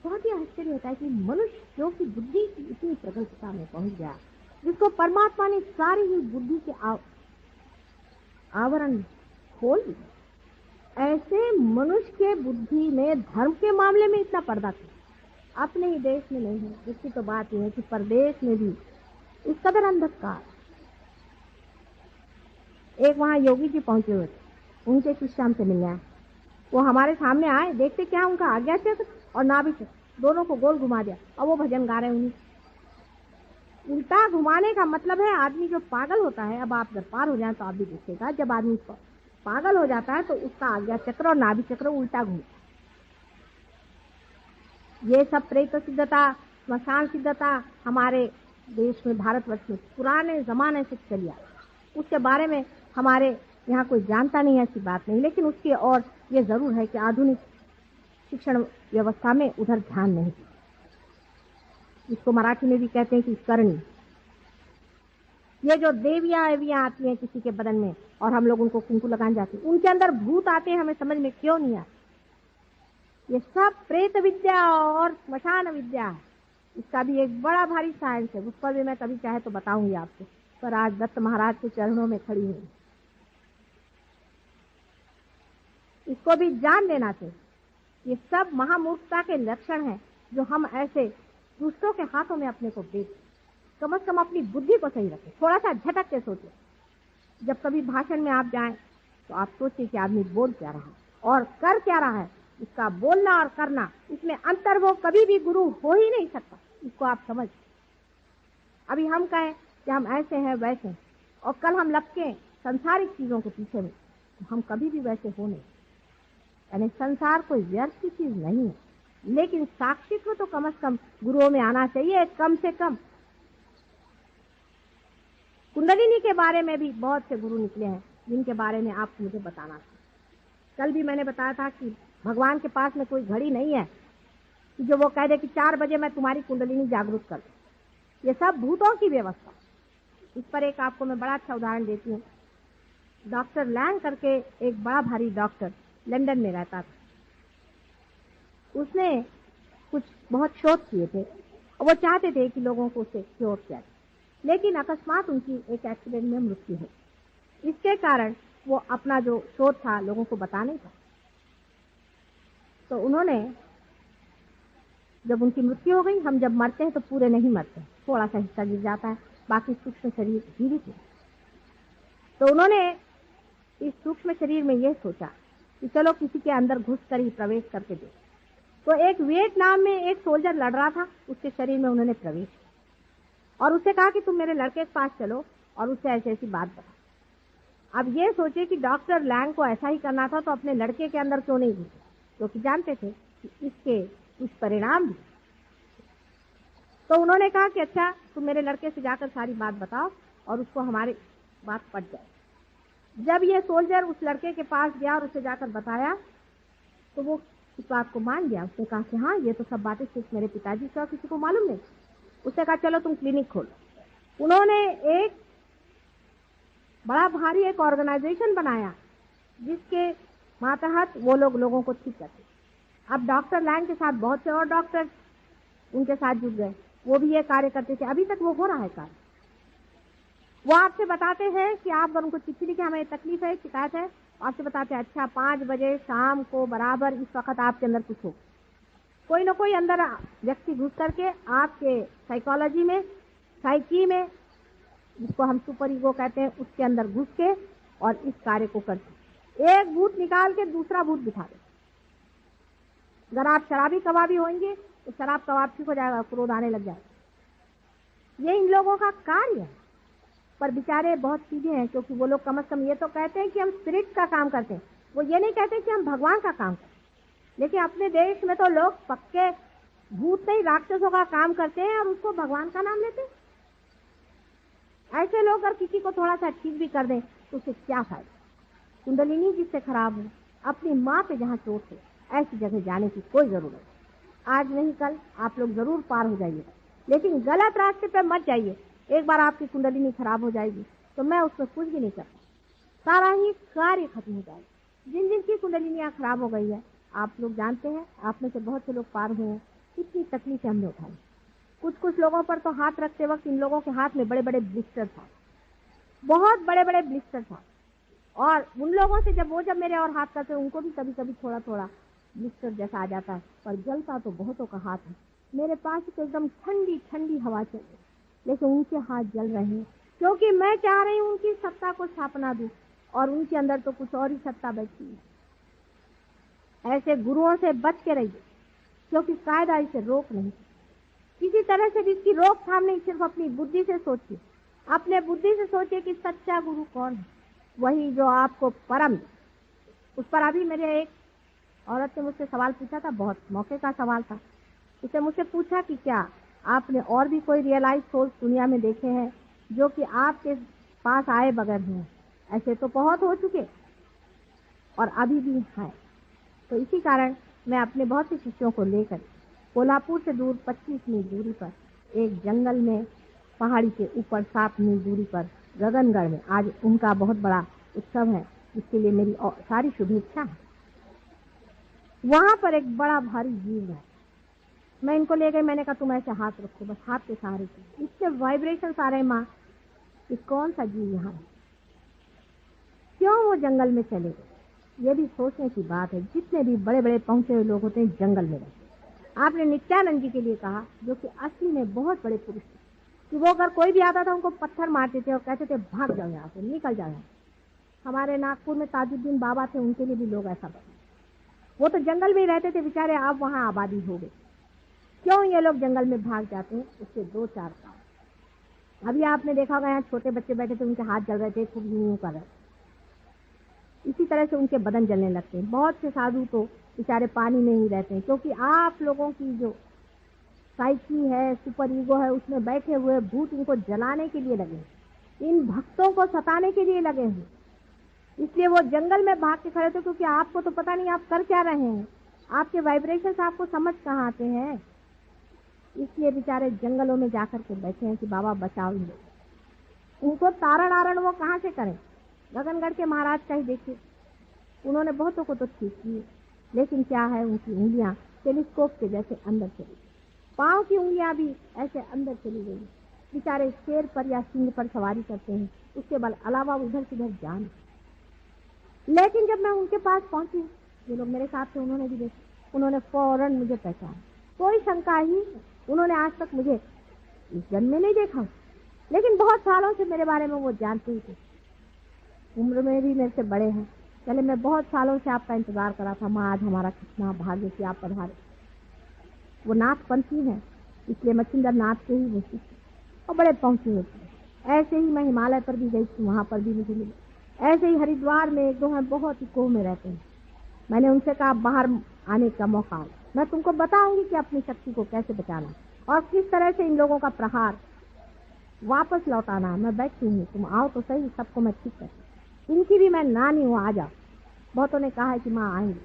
बहुत ही आश्चर्य होता है कि मनुष्य जो कि बुद्धि की इतनी प्रगल्भता में पहुंच गया, जिसको परमात्मा ने सारी ही बुद्धि के आवरण खोल दिए, ऐसे मनुष्य के बुद्धि में धर्म के मामले में इतना पर्दा था। अपने ही देश में नहीं है, इसकी तो बात यह है कि परदेश में भी इस कदर अंधकार। एक वहां योगी जी पहुंचे हुए थे, उनके शिष्य हमसे मिलने आए। वो हमारे सामने आए, देखते क्या उनका आज्ञा चक्र और नाभि चक्र दोनों को गोल घुमा दिया और वो भजन गा रहे हैं। उन्हीं उल्टा घुमाने का मतलब है आदमी जो पागल होता है, अब आप अगर पार हो जाए तो आप भी देखिएगा, जब आदमी पागल हो जाता है तो उसका आज्ञा चक्र और नाभि चक्र उल्टा घूमता। ये सब प्रेत सिद्धता, स्मशान सिद्धता हमारे देश में, भारतवर्ष में पुराने जमाने से चली आ, उसके बारे में हमारे यहाँ कोई जानता नहीं है, ऐसी बात नहीं। लेकिन उसकी और ये जरूर है कि आधुनिक शिक्षण व्यवस्था में उधर ध्यान नहीं, इसको मराठी में भी कहते हैं कि करणी। ये जो देवियां आती हैं किसी के बदन में और हम लोग उनको कुंकू लगाने जाते हैं, उनके अंदर भूत आते हैं, हमें समझ में क्यों नहीं आता। ये सब प्रेत विद्या और स्मशान विद्या है। इसका भी एक बड़ा भारी साइंस है, उस पर भी मैं कभी चाहे तो बताऊंगी आपको, पर आज दत्त महाराज के चरणों में खड़ी हूँ। इसको भी जान लेना चाहिए। ये सब महामूर्खता के लक्षण हैं जो हम ऐसे दूसरों के हाथों में अपने को देते। कम से कम अपनी बुद्धि को सही रखें, थोड़ा सा झटक के सोचें। जब कभी भाषण में आप जाएं तो आप सोचें कि आदमी बोल क्या रहा है और कर क्या रहा है। इसका बोलना और करना, इसमें अंतर वो कभी भी गुरु हो ही नहीं सकता। इसको आप समझ। अभी हम कहें कि हम ऐसे हैं वैसे हैं और कल हम लपके संसारिक चीजों के पीछे में, तो हम कभी भी वैसे हो नहीं। यानी संसार कोई व्यर्थ की चीज नहीं है, लेकिन साक्षित्व तो कम से कम गुरुओं में आना चाहिए, कम से कम। कुंडलिनी के बारे में भी बहुत से गुरु निकले हैं जिनके बारे में आपको मुझे बताना था। कल भी मैंने बताया था कि भगवान के पास में कोई घड़ी नहीं है कि जो वो कह दे कि 4 बजे मैं तुम्हारी कुंडलिनी जागरूक कर दूं। ये सब भूतों की व्यवस्था। इस पर एक आपको मैं बड़ा अच्छा उदाहरण देती हूँ। डॉक्टर लैंग करके एक बड़ा भारी डॉक्टर लंदन में रहता था। उसने कुछ बहुत शोध किए थे और वो चाहते थे कि लोगों को उसे क्योर किया, लेकिन अकस्मात उनकी एक एक्सीडेंट में मृत्यु हो। इसके कारण वो अपना जो शोध था लोगों को बता नहीं पाए। तो उन्होंने, जब उनकी मृत्यु हो गई, हम जब मरते हैं तो पूरे नहीं मरते, थोड़ा सा हिस्सा गिर जाता है, बाकी सूक्ष्म शरीर जीवित है। तो उन्होंने इस सूक्ष्म शरीर में यह सोचा कि चलो किसी के अंदर घुस कर ही प्रवेश करके दे। तो एक वियतनाम में एक सोल्जर लड़ रहा था, उसके शरीर में उन्होंने प्रवेश किया और उससे कहा कि तुम मेरे लड़के के पास चलो और उससे ऐसी ऐसी बात बता। अब ये सोचे कि डॉक्टर लैंग को ऐसा ही करना था, तो अपने लड़के के अंदर क्यों नहीं घुसे, क्योंकि जानते थे कि इसके कुछ परिणाम भी। तो उन्होंने कहा कि अच्छा तुम मेरे लड़के से जाकर सारी बात बताओ और उसको हमारी बात पट जाए। जब ये सोल्जर उस लड़के के पास गया और उसे जाकर बताया तो वो इस बात को मान गया। उसने कहा कि हाँ, ये तो सब बातें सिर्फ मेरे पिताजी से और किसी को मालूम नहीं। उसने कहा चलो तुम क्लिनिक खोलो। उन्होंने एक बड़ा भारी एक ऑर्गेनाइजेशन बनाया जिसके मातहत वो लोगों को ठीक करते। अब डॉक्टर लैंग के साथ बहुत से और डॉक्टर उनके साथ जुट गए, वो भी ये कार्य करते थे। अभी तक वो हो रहा है कार्य। वो आपसे बताते हैं कि आप अगर उनको चिट्ठी लिखे हमें तकलीफ है, शिकायत है, आपसे बताते हैं अच्छा 5 बजे शाम को बराबर इस वक्त आपके अंदर कुछ हो। कोई ना कोई अंदर व्यक्ति घुस करके आपके साइकोलॉजी में, साइकी में, जिसको हम सुपर ईगो कहते हैं, उसके अंदर घुस के और इस कार्य को करते। एक भूत निकाल के दूसरा भूत बिठा दे। अगर आप शराबी कबाबी होंगे तो शराब कबाब ठीक हो जाएगा, क्रोध आने लग जाएगा। ये इन लोगों का कार्य है। पर बेचारे बहुत सीधे हैं, क्योंकि वो लोग कम से कम ये तो कहते हैं कि हम स्पिरिट का काम करते हैं, वो ये नहीं कहते कि हम भगवान का काम करते हैं। लेकिन अपने देश में तो लोग पक्के भूत नहीं राक्षसों का काम करते हैं और उसको भगवान का नाम लेते हैं। ऐसे लोग अगर किसी को थोड़ा सा ठीक भी कर दें तो उसे क्या फायदा। कुंडलिनी जिससे खराब हो, अपनी माँ पे जहाँ चोट हो, ऐसी जगह जाने की कोई जरूरत नहीं। आज नहीं कल आप लोग जरूर पार हो जाइए, लेकिन गलत रास्ते पे मत जाइए। एक बार आपकी कुंडलिनी खराब हो जाएगी तो मैं उसमें कुछ भी नहीं करता, सारा ही कार्य खत्म हो जाएगा। जिन जिन की कुंडलिनियाँ खराब हो गई है, आप लोग जानते हैं, आप में से बहुत से लोग पार हुए हैं, कितनी तकलीफें हमने उठाई। कुछ लोगों पर तो हाथ रखते वक्त इन लोगों के हाथ में बड़े बड़े ब्लिस्टर था, बहुत बड़े बड़े ब्लिस्टर था। और उन लोगों से जब मेरे और हाथ करते, उनको भी कभी कभी थोड़ा थोड़ा ब्लिस्टर जैसा आ जाता है, पर जलता तो बहुतों का हाथ है। मेरे पास तो एकदम ठंडी ठंडी हवा चल रही, लेकिन उनके हाथ जल रहे हैं, क्योंकि मैं चाह रही हूँ उनकी सत्ता को स्थापना दूं और उनके अंदर तो कुछ और ही सत्ता बैठी है। ऐसे गुरुओं से बच के रहिए, क्योंकि कायदा इसे रोक नहीं, किसी तरह से भी इसकी रोकथाम नहीं। सिर्फ अपनी बुद्धि से सोचिए, अपने बुद्धि से सोचिए कि सच्चा गुरु कौन है, वही जो आपको परम। उस पर अभी मेरे एक औरत ने मुझसे सवाल पूछा था, बहुत मौके का सवाल था। उसे मुझसे पूछा कि क्या आपने और भी कोई रियलाइज सोल्स दुनिया में देखे हैं जो कि आपके पास आए बगैर हैं? ऐसे तो बहुत हो चुके और अभी भी हैं। तो इसी कारण मैं अपने बहुत से शिष्यों को लेकर कोल्हापुर से दूर 25 मील दूरी पर एक जंगल में पहाड़ी के ऊपर 7 मील दूरी पर गगनगढ़ में आज उनका बहुत बड़ा उत्सव है, इसके लिए मेरी सारी शुभेच्छा है। वहां पर एक बड़ा भारी जीव है, मैं इनको ले गई, मैंने कहा तुम ऐसे हाथ रखो, बस हाथ के सहारे की, इससे वाइब्रेशन आ रहे माँ, ये कौन सा जीव यहाँ है, क्यों वो जंगल में चले गए? ये भी सोचने की बात है। जितने भी बड़े बड़े पहुंचे हुए लोग होते हैं जंगल में रहते। आपने नित्यानंद जी के लिए कहा, जो कि असली में बहुत बड़े पुरुष थे, कि वो अगर कोई भी आता था उनको पत्थर मारते थे और कहते थे भाग जाओ यहाँ से, निकल जाओ। हमारे नागपुर में ताजुद्दीन बाबा थे, उनके लिए भी लोग ऐसा बने। वो तो जंगल में ही रहते थे बेचारे, अब वहाँ आबादी हो गई। क्यों ये लोग जंगल में भाग जाते हैं? उसके 2-4 कारण। अभी आपने देखा होगा यहाँ छोटे बच्चे बैठे थे, उनके हाथ जल रहे थे, खूब यूं कर रहे, इसी तरह से उनके बदन जलने लगते हैं। बहुत से साधु तो बेचारे पानी में ही रहते हैं, क्योंकि आप लोगों की जो साइकी है, सुपर ईगो है, उसमें बैठे हुए भूत इनको जलाने के लिए लगे, इन भक्तों को सताने के लिए लगे हैं। इसलिए वो जंगल में भाग के खड़े थे, क्योंकि आपको तो पता नहीं आप कर क्या रहे हैं, आपके वाइब्रेशंस आपको समझ कहाँ आते हैं। इसलिए बेचारे जंगलों में जाकर के बैठे हैं कि बाबा बचाओ इन लोग। उनको तारण आरण वो कहाँ से करें? गगनगढ़ के महाराज का ही देखिए, उन्होंने बहुतों को तो ठीक किए, लेकिन क्या है, उनकी उंगलियां टेलीस्कोप के जैसे अंदर चली, पांव की उंगलियां भी ऐसे अंदर चली गई। बेचारे शेर पर या सिंह पर सवारी करते हैं, उसके बाद अलावा उधर किधर जान। लेकिन जब मैं उनके पास पहुंची, जो लोग मेरे साथ थे उन्होंने भी देखा, उन्होंने फौरन मुझे पहचाना, कोई शंका ही। उन्होंने आज तक मुझे इस जन्म में नहीं देखा, लेकिन बहुत सालों से मेरे बारे में वो जानते ही थे। उम्र में भी मेरे से बड़े हैं। चले, मैं बहुत सालों से आपका इंतजार करा था माँ, आज हमारा कितना भाग्य कि आप पधारे। वो नाथपंथी हैं, इसलिए मच्छिंदर नाथ के ही मुझे और बड़े पहुंचे हुए थे। ऐसे ही मैं हिमालय पर भी गई थी, वहां पर भी मुझे मिले। ऐसे ही हरिद्वार में 1-2 हैं, बहुत ही कोह में रहते हैं। मैंने उनसे कहा बाहर आने का मौका हो, मैं तुमको बताऊंगी कि अपनी शक्ति को कैसे बचाना और किस तरह से इन लोगों का प्रहार वापस लौटाना है। मैं बैठी हूँ, तुम आओ तो सही, सबको मैं ठीक कर। इनकी भी मैं नानी हूँ, आ जाओ। बहुतों ने कहा है कि माँ आएंगे,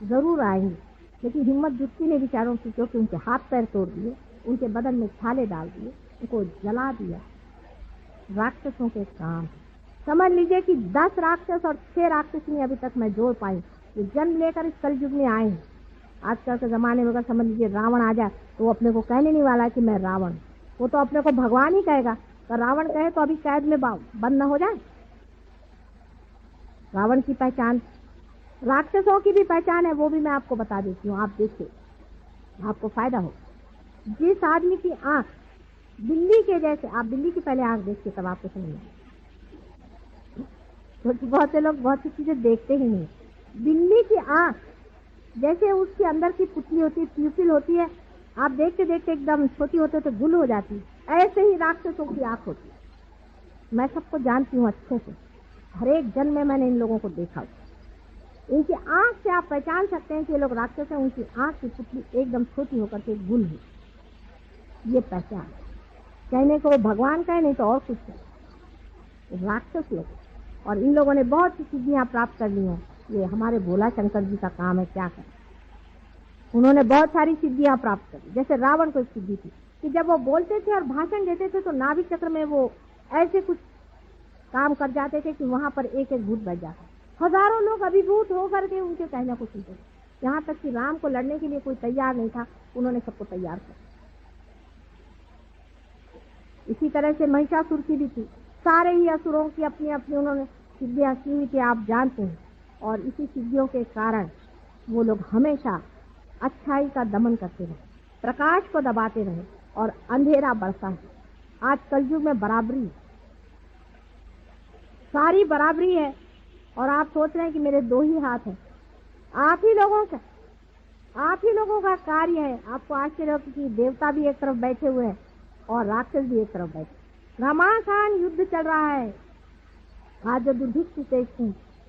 जरूर आएंगे, लेकिन हिम्मत जुटती नहीं बेचारों की, क्योंकि उनके हाथ पैर तोड़ दिए, उनके बदन में छाले डाल दिए, उनको जला दिया। राक्षसों के काम समझ लीजिए कि 10 राक्षस और 6 राक्षसी अभी तक मैं जोड़ पाई, जो जन्म लेकर इस कलयुग में आए हैं। आजकल के जमाने में अगर समझ लीजिए रावण आ जाए तो वो अपने को कहने नहीं वाला कि मैं रावण, वो तो अपने को भगवान ही कहेगा। तो रावण कहे तो अभी कैद में बंद न हो जाए। रावण की पहचान, राक्षसों की भी पहचान है, वो भी मैं आपको बता देती हूँ, आप देखिए, आपको फायदा हो। जिस आदमी की आंख बिल्ली के जैसे, आप बिल्ली की पहले आंख देखिए तब आपको समझ में, तो बहुत से लोग बहुत सी चीजें देखते ही नहीं। बिल्ली की आंख जैसे उसके अंदर की पुतली होती है, प्यूपिल होती है, आप देखते देखते एकदम छोटी होते तो गुल हो जाती, ऐसे ही राक्षसों की आंख होती है। मैं सबको जानती हूँ अच्छे से, हर एक जन्म में मैंने इन लोगों को देखा। इनकी आंख से आप पहचान सकते हैं कि ये लोग राक्षस हैं। उनकी आंख की पुतली एकदम छोटी होकर के गुल है, ये पहचान। कहने को वो भगवान कहे, नहीं तो और कुछ है, राक्षस लोग। और इन लोगों ने बहुत सी सिद्धियां प्राप्त कर ली हैं। ये हमारे भोला शंकर जी का काम है, क्या करें। उन्होंने बहुत सारी सिद्धियां प्राप्त करी। जैसे रावण को एक सिद्धि थी कि जब वो बोलते थे और भाषण देते थे तो नाभि चक्र में वो ऐसे कुछ काम कर जाते थे कि वहां पर एक एक भूत बैठ जाता। हजारों लोग अभिभूत होकर के उनके कहने को सुनते थे। यहाँ तक कि राम को लड़ने के लिए कोई तैयार नहीं था, उन्होंने सबको तैयार कर। इसी तरह से महिषासुर की भी थी। सारे ही असुरों की अपनी अपनी उन्होंने सिद्धियां की हुई थी, आप जानते हैं। और इसी सिद्धियों के कारण वो लोग हमेशा अच्छाई का दमन करते रहे, प्रकाश को दबाते रहे और अंधेरा बढ़ता है। आज कलयुग में बराबरी, सारी बराबरी है। और आप सोच रहे हैं कि मेरे 2 ही हाथ हैं, आप ही लोगों का कार्य है। आपको आश्चर्य हो कि देवता भी एक तरफ बैठे हुए हैं और राक्षस भी एक तरफ बैठे। घमासान युद्ध चल रहा है। आज जो दुर्भिक्ष से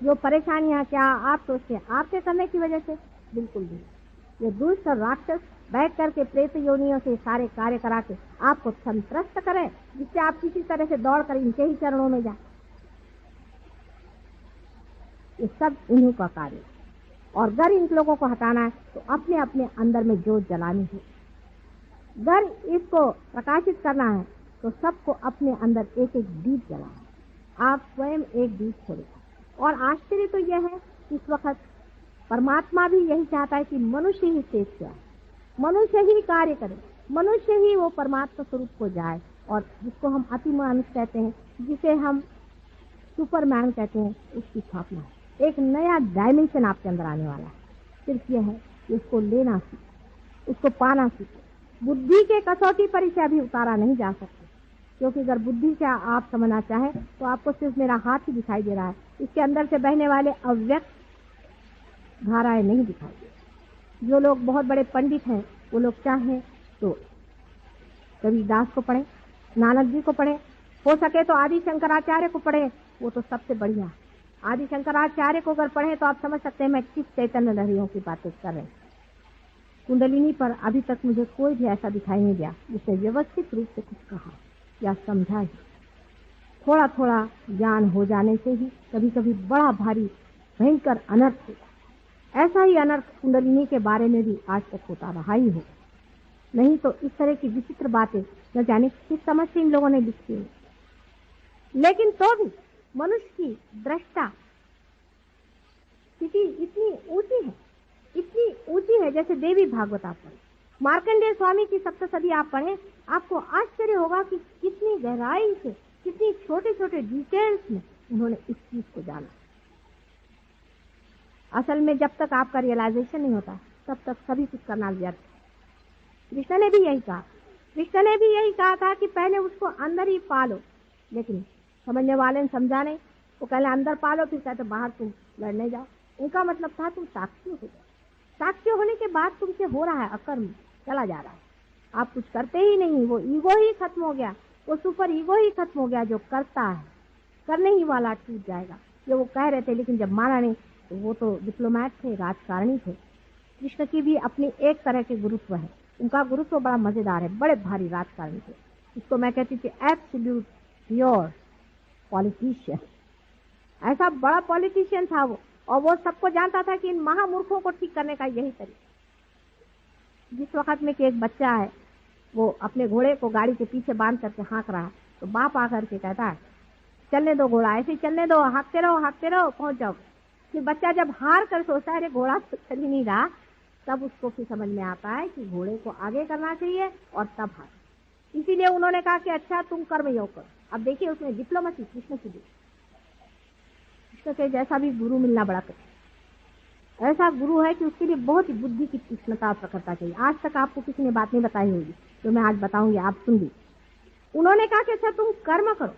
जो परेशानियां, क्या आप सोचते हैं आपके करने की वजह से? बिल्कुल नहीं। ये दुष्ट और राक्षस बैठ करके प्रेत योनियों से सारे कार्य करा के आपको संत्रस्त करें, जिससे आप किसी तरह से दौड़ कर इनके ही चरणों में जाए। ये सब इन्हीं का कार्य। और अगर इन लोगों को हटाना है तो अपने अपने अंदर में जोत जलानी है। अगर इसको प्रकाशित करना है तो सबको अपने अंदर एक एक दीप जलाओ। आप स्वयं एक दीप खोलें। और आश्चर्य तो यह है कि इस वक्त परमात्मा भी यही चाहता है कि मनुष्य ही शेष जाए, मनुष्य ही कार्य करे, मनुष्य ही वो परमात्मा स्वरूप को जाए। और जिसको हम अति मानुष कहते हैं, जिसे हम सुपरमैन कहते हैं, उसकी स्थापना है। एक नया डायमेंशन आपके अंदर आने वाला है। सिर्फ यह है कि उसको लेना सीखे, उसको पाना सीखे। बुद्धि के कसौटी पर इसे अभी उतारा नहीं जा सकता, क्योंकि अगर बुद्धि से आप समझना चाहें तो आपको सिर्फ मेरा हाथ ही दिखाई दे रहा है। इसके अंदर से बहने वाले अव्यक्त धाराएं नहीं दिखाई दे। जो लोग बहुत बड़े पंडित हैं, वो लोग चाहें तो कबीरदास को पढ़ें, नानक जी को पढ़ें, हो सके तो आदि शंकराचार्य को पढ़ें, वो तो सबसे बढ़िया। आदि शंकराचार्य को अगर पढ़ें तो आप समझ सकते हैं मैं किस चैतन्य लहरियों की बातें कर रहे हैं। कुंडलिनी पर अभी तक मुझे कोई भी ऐसा दिखाई नहीं दिया जिसने व्यवस्थित रूप से कुछ कहा या समझा ही। थोड़ा थोड़ा ज्ञान हो जाने से ही कभी कभी बड़ा भारी भयंकर अनर्थ होता। ऐसा ही अनर्थ कुंडलिनी के बारे में भी आज तक होता रहा ही हो। नहीं तो इस तरह की विचित्र बातें न जाने किस समझ से इन लोगों ने लिखी है। लेकिन तो भी मनुष्य की दृष्टा स्थिति इतनी ऊंची है, इतनी ऊंची है, जैसे देवी भागवत आप पढ़ें, मार्कंडेय स्वामी की सप्तशती आप पढ़ें, आपको आश्चर्य होगा कि कितनी गहराई से, कितनी छोटे छोटे डिटेल्स में उन्होंने इस चीज को जाना। असल में जब तक आपका रियलाइजेशन नहीं होता तब तक सभी कुछ करना व्यर्थ। कृष्ण ने भी यही कहा, कृष्ण ने भी यही कहा था कि पहले उसको अंदर ही पालो। लेकिन समझने वाले ने समझा नहीं। वो पहले अंदर पालो, फिर कहते बाहर तुम लड़ने जाओ। उनका मतलब था तुम साक्षी हो जाओ। साक्षी होने के बाद तुमसे हो रहा है अकर्म, चला जा रहा है, आप कुछ करते ही नहीं। वो ईगो ही खत्म हो गया, वो सुपर ईगो ही खत्म हो गया जो करता है। करने ही वाला टूट जाएगा। ये वो कह रहे थे, लेकिन जब माना नहीं तो वो तो डिप्लोमैट थे, राजकारणी थे। कृष्ण की भी अपनी एक तरह के गुरुत्व है। उनका गुरुत्व बड़ा मजेदार है, बड़े भारी राजकारणी थे। इसको मैं कहती थी एब्सोल्यूट प्योर पॉलिटिशियन। ऐसा बड़ा पॉलिटिशियन था वो, और वो सबको जानता था कि इन महामूर्खों को ठीक करने का यही तरीका। जिस वक्त में कि एक बच्चा है, वो अपने घोड़े को गाड़ी के पीछे बांध करके हाँक रहा है, तो बाप आकर के कहता है चलने दो घोड़ा, ऐसे ही चलने दो, हाँकते रहो, पहुंच जाओ। फिर बच्चा जब हार कर सोचता है अरे घोड़ा तो चल ही नहीं रहा, तब उसको फिर समझ में आता है कि घोड़े को आगे करना चाहिए और तब हार। इसीलिए उन्होंने कहा कि अच्छा तुम कर्म योग करो। अब देखिए उसमें डिप्लोमेसी कृष्ण की दी। कृष्ण के जैसा भी गुरु मिलना बड़ा कठिन। ऐसा गुरु है कि उसके लिए बहुत ही बुद्धि की तीक्ष्णता प्रकटता चाहिए। आज तक आपको किसी ने बात नहीं बताई होगी, तो मैं आज बताऊंगी, आप सुन ली। उन्होंने कहा कि अच्छा तुम कर्म करो,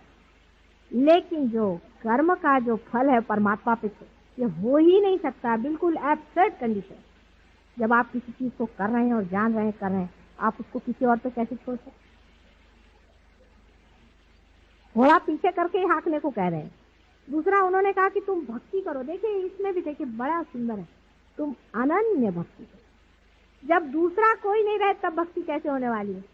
लेकिन जो कर्म का जो फल है परमात्मा पे ये हो ही नहीं सकता। बिल्कुल एब्सर्ड कंडीशन। जब आप किसी चीज को कर रहे हैं और जान रहे हैं कर रहे हैं, आप उसको किसी और पे कैसे छोड़ सकते? घोड़ा पीछे करके ही हाँकने को कह रहे हैं। दूसरा उन्होंने कहा कि तुम भक्ति करो। देखिए इसमें भी देखिए बड़ा सुंदर है, तुम अनन्य भक्ति करो। जब दूसरा कोई नहीं रहे तब भक्ति कैसे होने वाली है?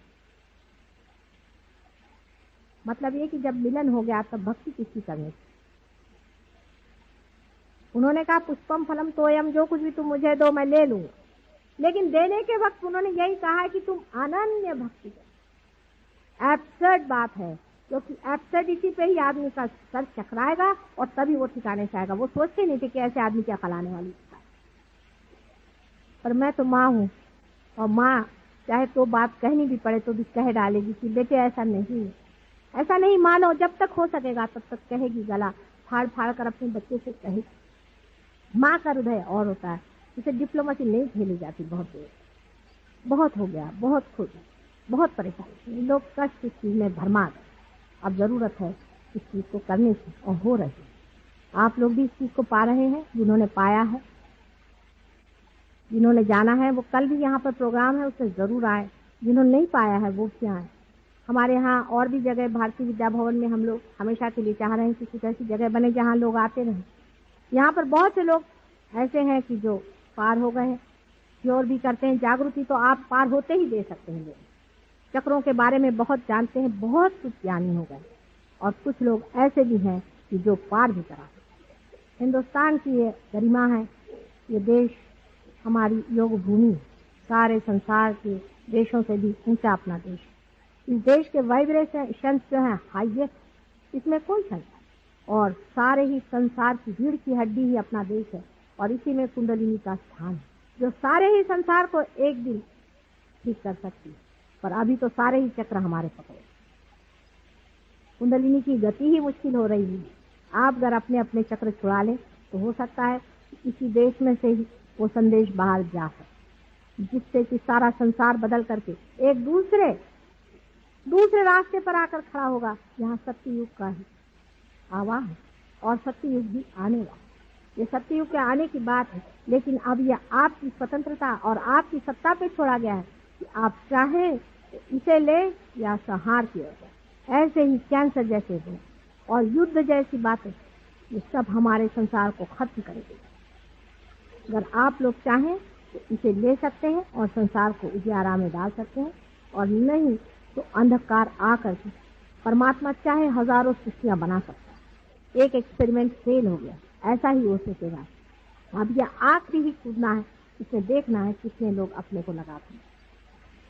मतलब ये कि जब मिलन हो गया तब भक्ति किसकी करनी? उन्होंने कहा पुष्पम फलम तोयम, जो कुछ भी तुम मुझे दो मैं ले लूंगा। लेकिन देने के वक्त उन्होंने यही कहा है कि तुम अनन्य भक्ति करो। एब्सर्ड बात है, क्योंकि एब्सर्डिटी पे ही आदमी का सर चकराएगा और तभी वो ठिकाने से आएगा। वो सोचते नहीं थे कि ऐसे आदमी क्या खलाने वाली। पर मैं तो माँ हूँ, और माँ चाहे तो बात कहनी भी पड़े तो भी कह डालेगी कि बेटे ऐसा नहीं, ऐसा नहीं मानो। जब तक हो सकेगा तब तक कहेगी, गला फाड़ फाड़ कर अपने बच्चे से कहेगी। माँ का हृदय और होता है, इसे डिप्लोमेसी नहीं झेली जाती। बहुत देर, बहुत हो गया, बहुत खुद, बहुत परेशानी। लोग कष्ट इस चीज में भरमा गए। अब जरूरत है इस चीज को करने की, और हो रही है। आप लोग भी इस चीज को पा रहे हैं। जिन्होंने पाया है, जिन्होंने जाना है, वो कल भी यहाँ पर प्रोग्राम है, उसमें जरूर आए। जिन्होंने नहीं पाया है वो भी आए। हमारे यहाँ और भी जगह, भारतीय विद्या भवन में हम लोग हमेशा के लिए चाह रहे हैं कि कुछ ऐसी जगह बने जहाँ लोग आते रहें। यहाँ पर बहुत से लोग ऐसे हैं कि जो पार हो गए हैं, क्योर भी करते हैं। जागृति तो आप पार होते ही दे सकते हैं। लोग चक्रों के बारे में बहुत जानते हैं, बहुत कुछ ज्ञानी हो गए। और कुछ लोग ऐसे भी हैं कि जो पार भी करा। हिंदुस्तान की ये गरिमा है, ये देश हमारी योग भूमि, सारे संसार के देशों से भी ऊंचा अपना देश। इस देश के वाइब्रेशन जो है हाईएस्ट, इसमें कोई शंका नहीं। और सारे ही संसार की रीढ़ की हड्डी ही अपना देश है और इसी में कुंडलिनी का स्थान है, जो सारे ही संसार को एक दिन ठीक कर सकती है। पर अभी तो सारे ही चक्र हमारे पकड़े, कुंडलिनी की गति ही मुश्किल हो रही है। आप अगर अपने अपने चक्र छुड़ा लें तो हो सकता है इसी देश में से ही वो संदेश बाहर जा सके, जिससे कि सारा संसार बदल करके एक दूसरे रास्ते पर आकर खड़ा होगा। यहाँ सत्ययुग का ही आवाह है और सत्ययुग भी आने वाला। ये सत्ययुग के आने की बात है, लेकिन अब यह आपकी स्वतंत्रता और आपकी सत्ता पे छोड़ा गया है कि आप चाहें तो इसे ले या संहार की ओर जाए। ऐसे ही कैंसर जैसे रोग और युद्ध जैसी बातें ये सब हमारे संसार को खत्म करेगी। अगर आप लोग चाहें तो इसे ले सकते हैं और संसार को उजियारा में डाल सकते हैं, और नहीं तो अंधकार आकर के परमात्मा चाहे हजारों सृष्टियां बना सकता है। एक एक्सपेरिमेंट फेल हो गया, ऐसा ही हो सकेगा। अब यह आखिरी ही कूदना है, इसमें देखना है कितने लोग अपने को लगाते हैं।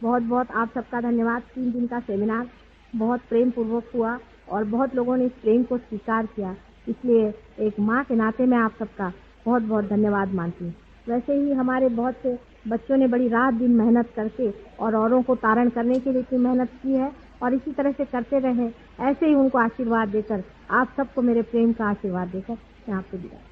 बहुत बहुत आप सबका धन्यवाद। 3 दिन का सेमिनार बहुत प्रेम पूर्वक हुआ और बहुत लोगों ने इस प्रेम को स्वीकार किया, इसलिए एक माँ के नाते मैं आप सबका बहुत बहुत धन्यवाद मानती हूँ। वैसे ही हमारे बहुत से बच्चों ने बड़ी रात दिन मेहनत करके और औरों को तारण करने के लिए इतनी मेहनत की है और इसी तरह से करते रहे। ऐसे ही उनको आशीर्वाद देकर, आप सबको मेरे प्रेम का आशीर्वाद देकर मैं आपको विदा।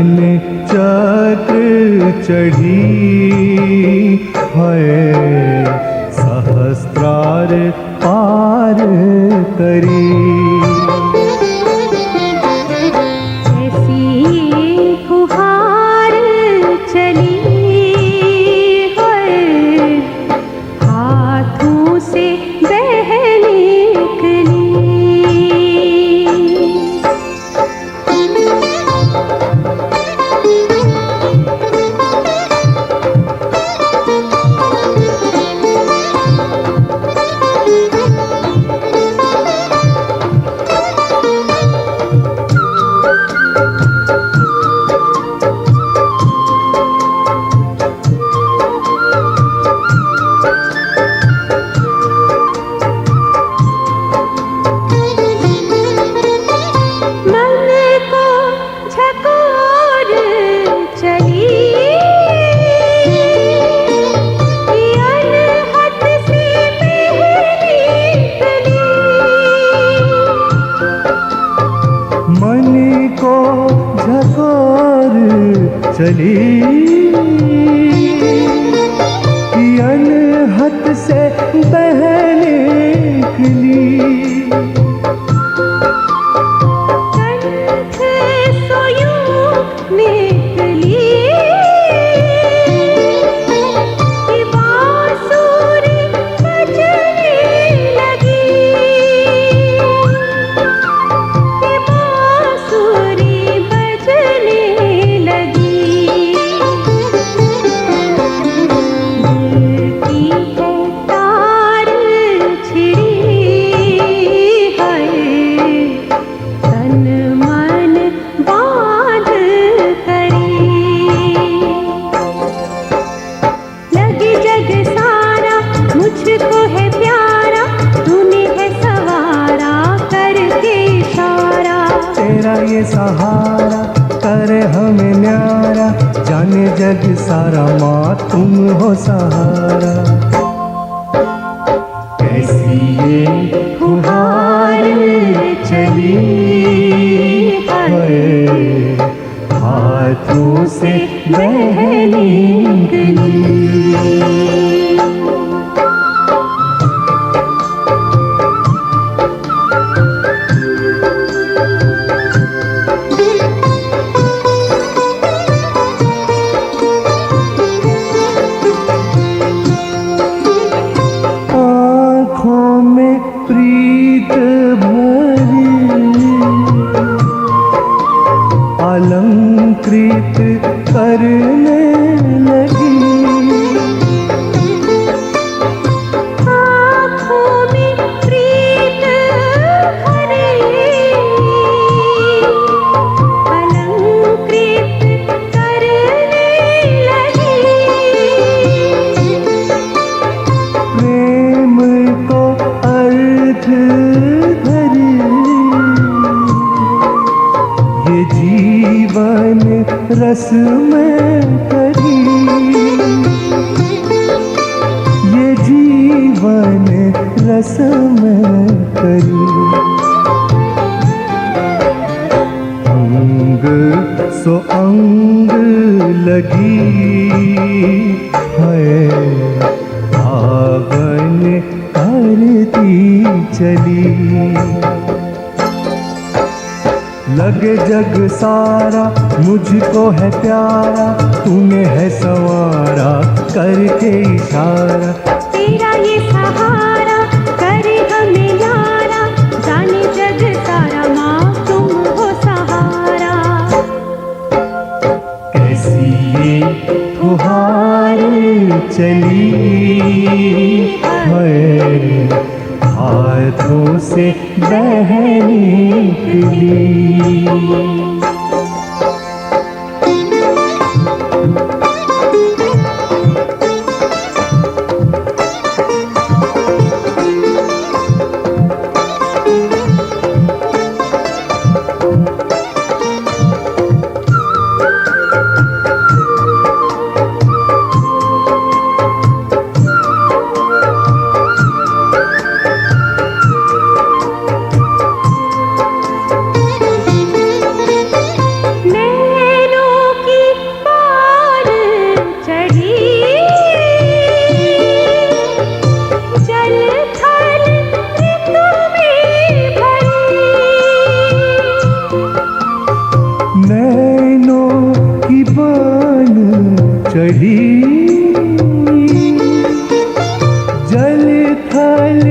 नयन चक्र चढ़ी है, सहस्त्रार पार करी। चली अनहद से बह निकली। कंठ सोयूं निकली कि बांसुरी बजने लगी, कि बांसुरी बजने लगी। ये सहारा करे हमें न्यारा, जाने जग सारा माँ तुम हो सहारा। कैसी ये फुहार चली है, हाथों से बह निकली। प्रीत भरी अलंकृत करने लगी। आँखों में प्रीत भरी अलंकृत करने लगी। प्रेम को अर्थ धरी ये जीवन रस में करी, ये जीवन रस में करी। अंग सो अंग लगी है, आवन करती चली। लगे जग सारा मुझको है प्यारा, तूने है संवारा करके इशारा। तेरा ये सहारा करे हमें यारा, जाने जग सारा माँ तुम हो सहारा। कैसी ये फुहार चली है, हाथों से बह निकली। चढ़ी, जल थल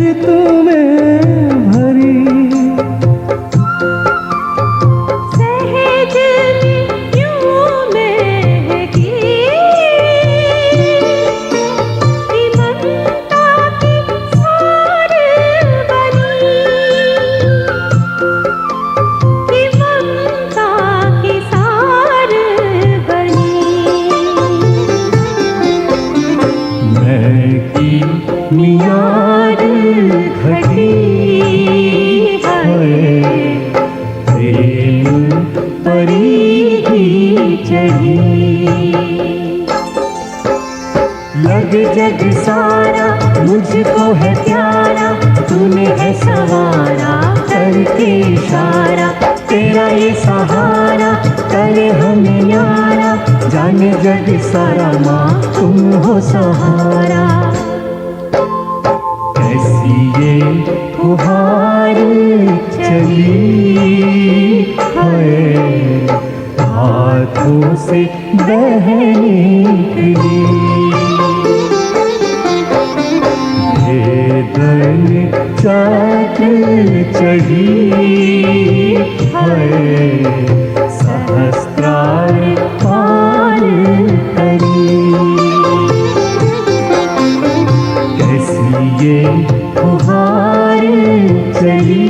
ऋतु में भरी, सहज यूं महकी, ममता की सार बनी, ममता की सार बनी। मैं की मियाद घटी है, प्रेम परी ही चढ़ी। लग जग सारा मुझको है प्यारा, तूने है सहारा करके इशारा, तेरा ये सहारा करे हमें न्यारा, जाने जग सारा माँ तुम हो सहारा। ऐसी ये फुहार चली है, हाथों से बह निकली, भेदन चक्र चढ़ी है, सहस्त्रार पार करी। कैसी ये फुहार चली